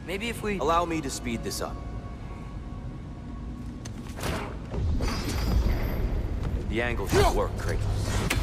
Maybe if we... Allow me to speed this up. The angle should work, Kratos.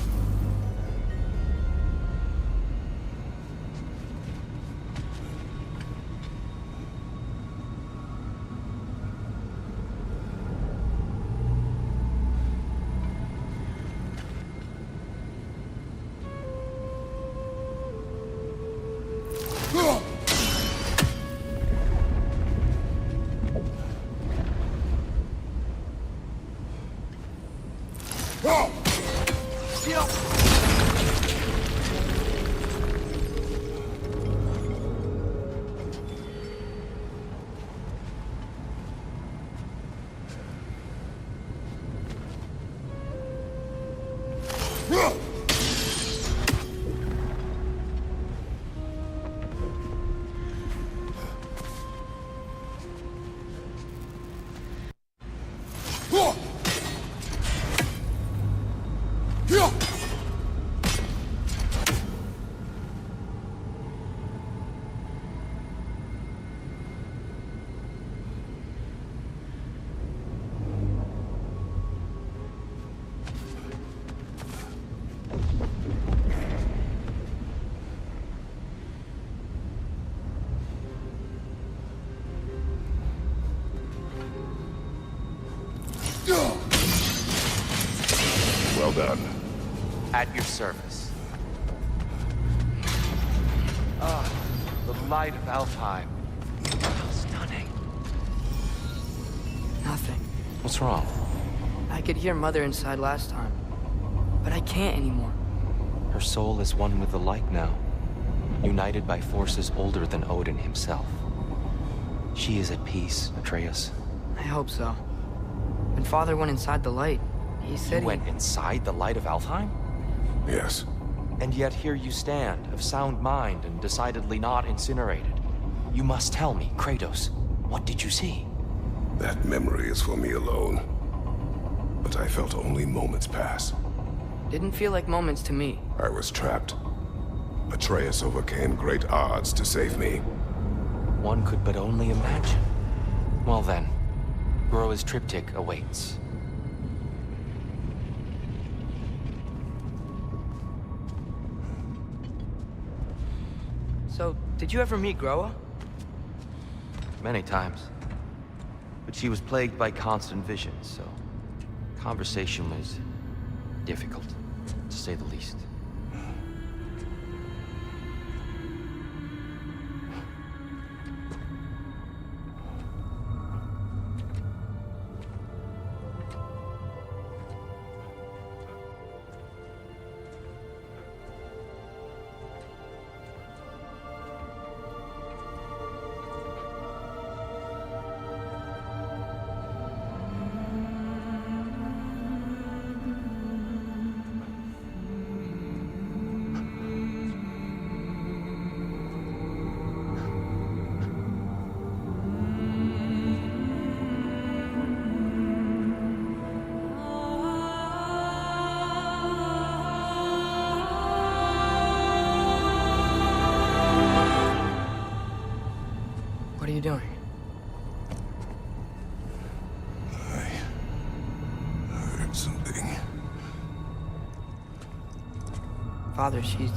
Well done. At your service. Ah, the light of Alfheim. How stunning. Nothing. What's wrong? I could hear Mother inside last time, but I can't anymore. Her soul is one with the light now, united by forces older than Odin himself. She is at peace, Atreus. I hope so. When Father went inside the light, he said You went inside the light of Alfheim? Yes. And yet here you stand, of sound mind and decidedly not incinerated. You must tell me, Kratos, what did you see? That memory is for me alone. But I felt only moments pass. Didn't feel like moments to me. I was trapped. Atreus overcame great odds to save me. One could but only imagine. Well then, Groa's triptych awaits. So, did you ever meet Groa? Many times. But she was plagued by constant visions, so conversation was difficult, to say the least. What are you doing? I heard something. Father, she's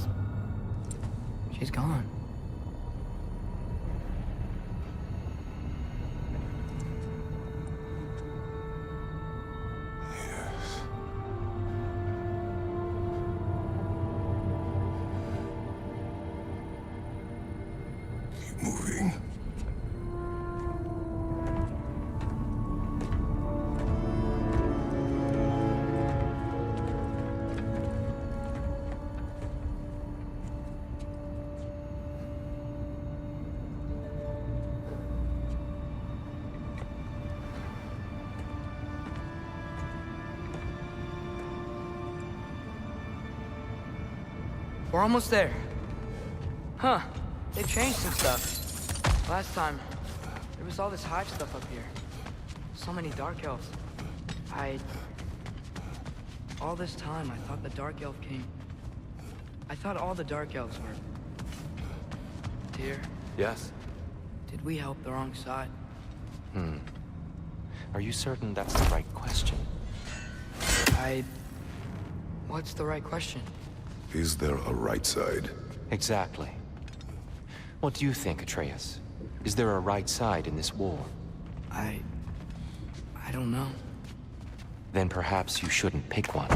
gone. Yes. Keep moving. We're almost there. Huh. They've changed some stuff. Last time, there was all this hive stuff up here. So many Dark Elves. All this time, I thought the Dark Elf King... I thought all the Dark Elves were... Tyr, Yes? Did we help the wrong side? Are you certain that's the right question? What's the right question? Is there a right side? Exactly. What do you think, Atreus? Is there a right side in this war? I don't know. Then perhaps you shouldn't pick one.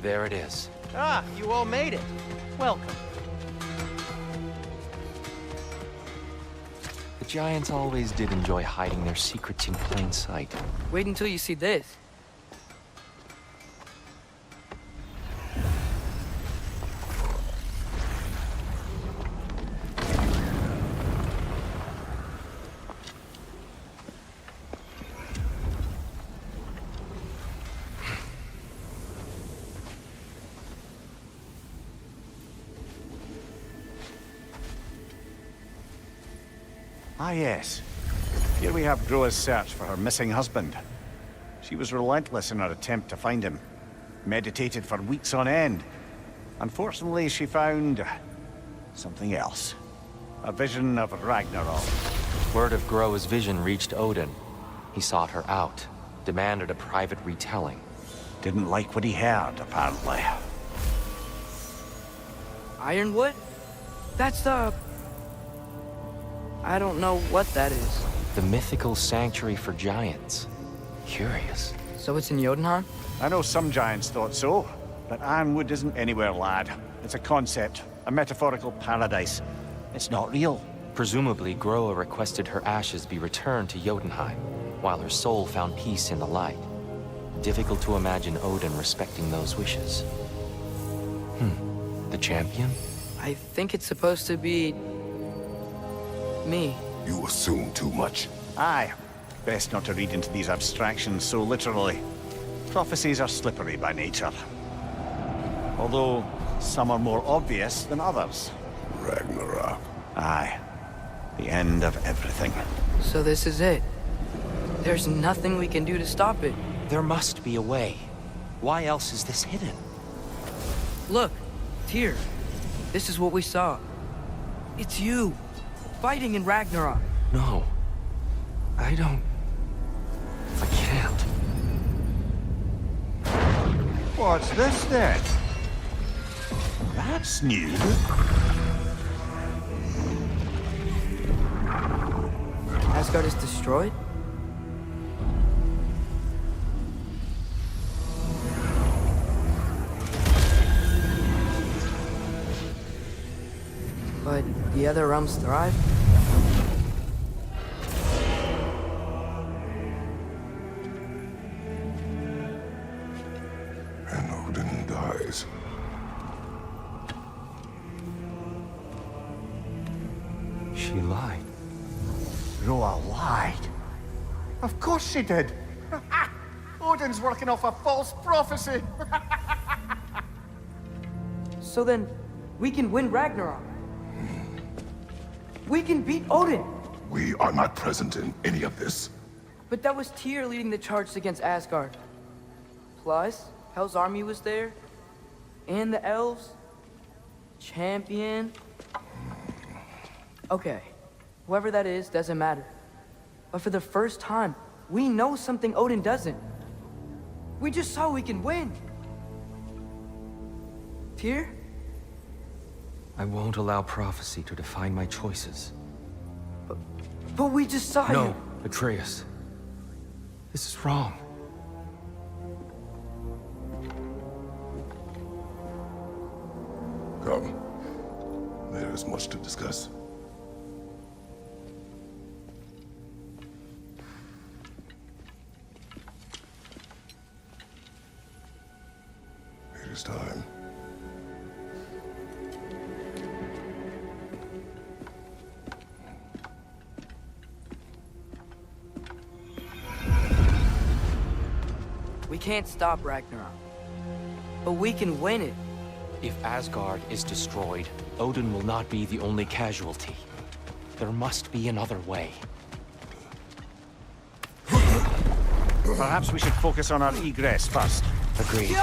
There it is. Ah, you all made it. Welcome. The Giants always did enjoy hiding their secrets in plain sight. Wait until you see this. Ah, yes. Here we have Groa's search for her missing husband. She was relentless in her attempt to find him. Meditated for weeks on end. Unfortunately, she found something else. A vision of Ragnarok. Word of Groa's vision reached Odin. He sought her out, demanded a private retelling. Didn't like what he heard, apparently. Ironwood? That's the... I don't know what that is. The mythical sanctuary for giants. Curious. So it's in Jotunheim? I know some giants thought so, but Ironwood isn't anywhere, lad. It's a concept, a metaphorical paradise. It's not real. Presumably, Groa requested her ashes be returned to Jotunheim, while her soul found peace in the light. Difficult to imagine Odin respecting those wishes. The champion? I think it's supposed to be... me. You assume too much. Aye. Best not to read into these abstractions so literally. Prophecies are slippery by nature. Although, some are more obvious than others. Ragnarok. Aye. The end of everything. So this is it. There's nothing we can do to stop it. There must be a way. Why else is this hidden? Look, Tyr. This is what we saw. It's you, fighting in Ragnarok. No. I don't... I can't. What's this then? That's new. Asgard is destroyed? But the other realms thrive? And Odin dies. She lied. Groa lied. Of course she did. Odin's working off a false prophecy. So then, we can win Ragnarok. We can beat Odin. We are not present in any of this. But that was Tyr leading the charge against Asgard. Plus, Hell's army was there. And the elves. Champion. Okay. Whoever that is, doesn't matter. But for the first time, we know something Odin doesn't. We just saw we can win. Tyr? I won't allow prophecy to define my choices. But we just saw No, you. Atreus. This is wrong. Come. There is much to discuss. It takes time. We can't stop Ragnarok, but we can win it. If Asgard is destroyed, Odin will not be the only casualty. There must be another way. Perhaps we should focus on our egress first. Agreed.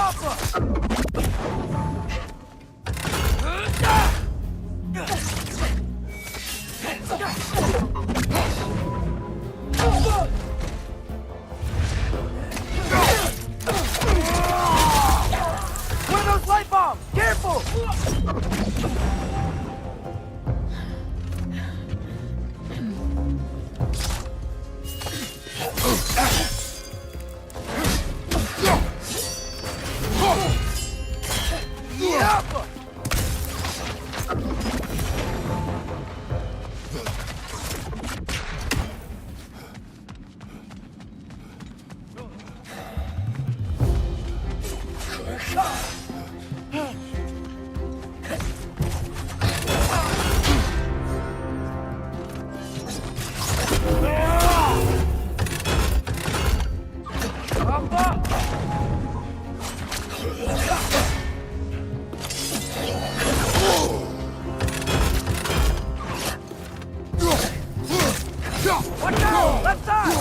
One of those light bombs! Careful! Watch out! Left side!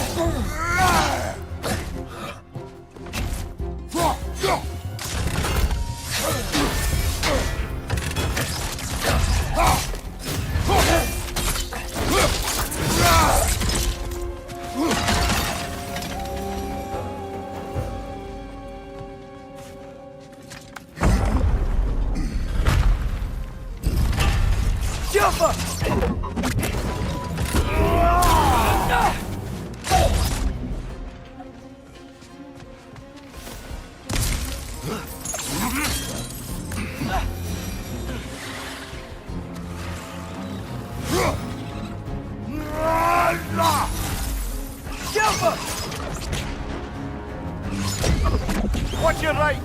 Watch your right!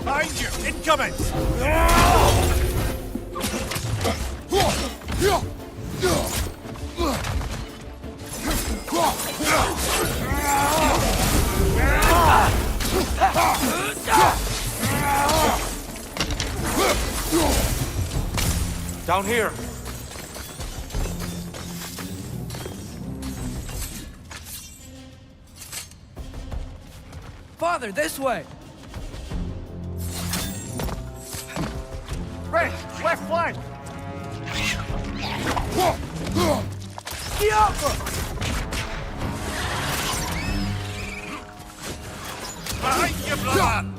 Behind you! Incoming! Down here! Father, this way! Right! Left flank! Behind you, brother!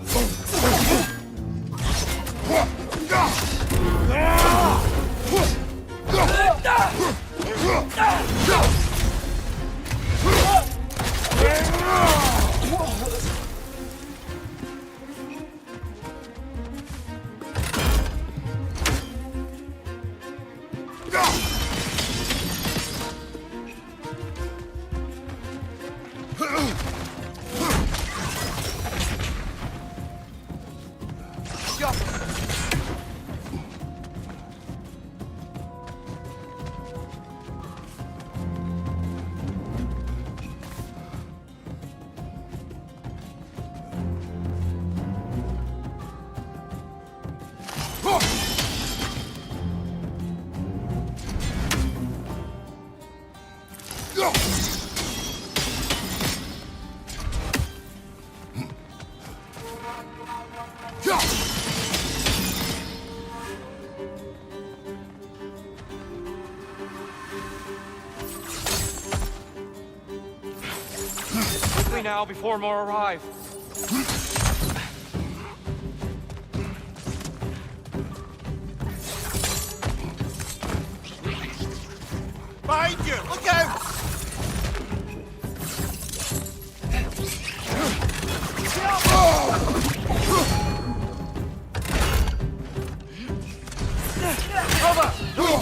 Quickly now, before more arrive. Behind you! Look out!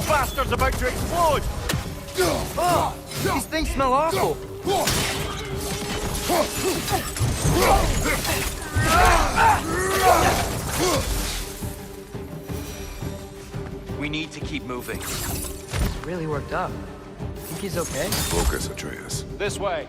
bastard's about to explode! Oh, these things smell awful. We need to keep moving. He's really worked up. Think he's okay? Focus, Atreus. This way.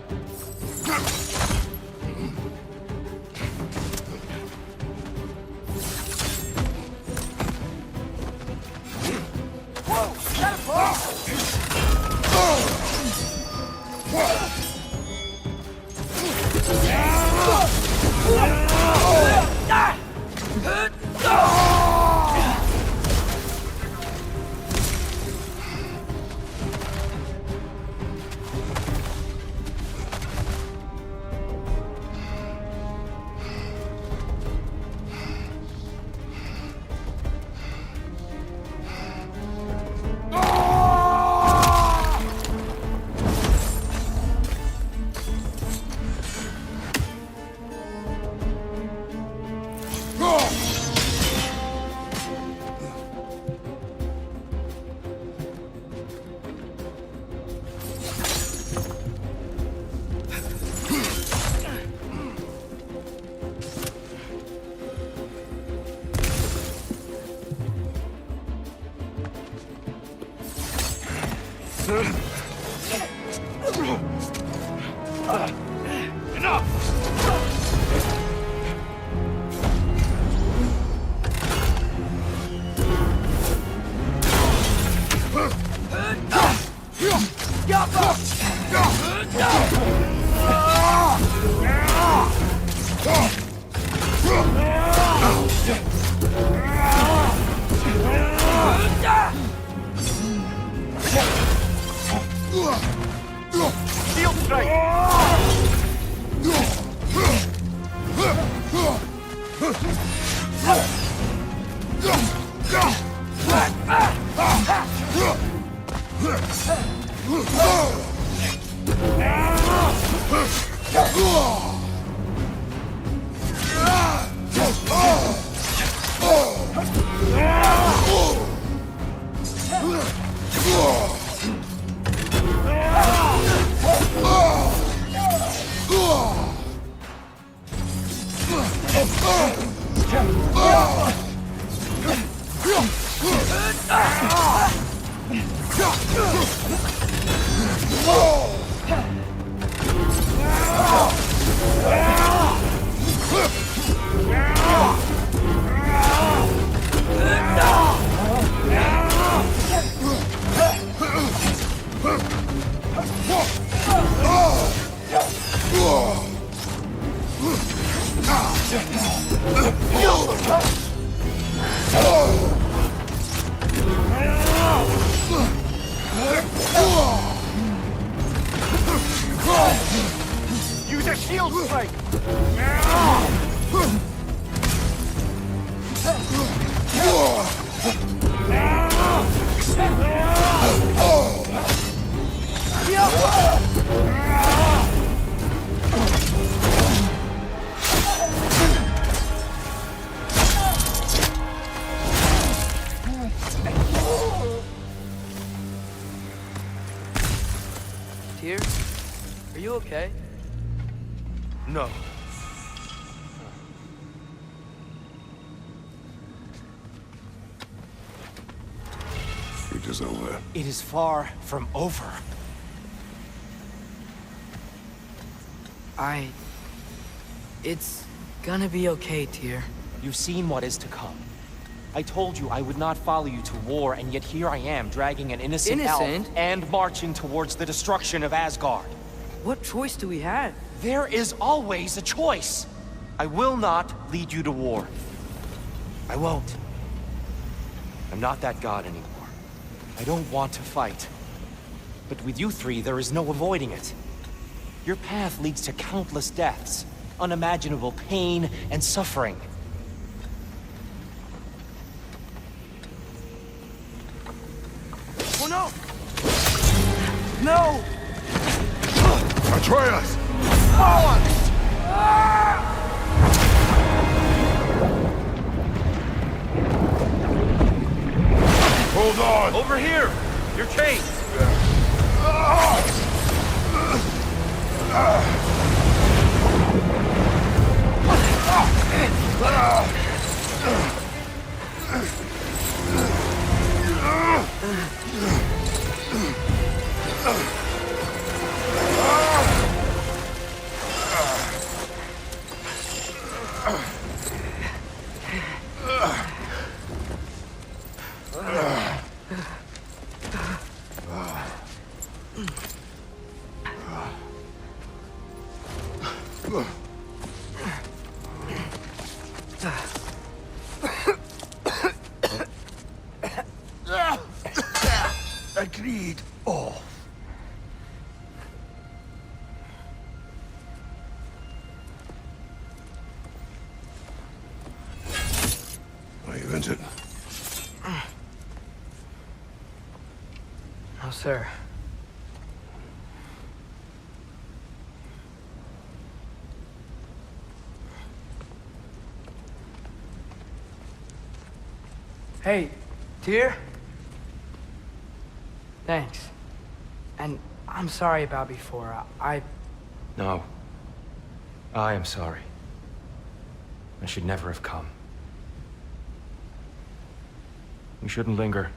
Shield strike! Use a shield strike! Tyr, are you okay? No. It is over. It is far from over. It's gonna be okay, Tyr. You've seen what is to come. I told you I would not follow you to war, and yet here I am, dragging an innocent elf and marching towards the destruction of Asgard. What choice do we have? There is always a choice. I will not lead you to war. I won't. I'm not that god anymore. I don't want to fight. But with you three, there is no avoiding it. Your path leads to countless deaths, unimaginable pain and suffering. Oh no! No! Atreus! Hold on! Over here! Your chains! Agreed. Oh. Are you injured? No, sir. Hey, dear? Thanks. And I'm sorry about before. No. I am sorry. I should never have come. We shouldn't linger.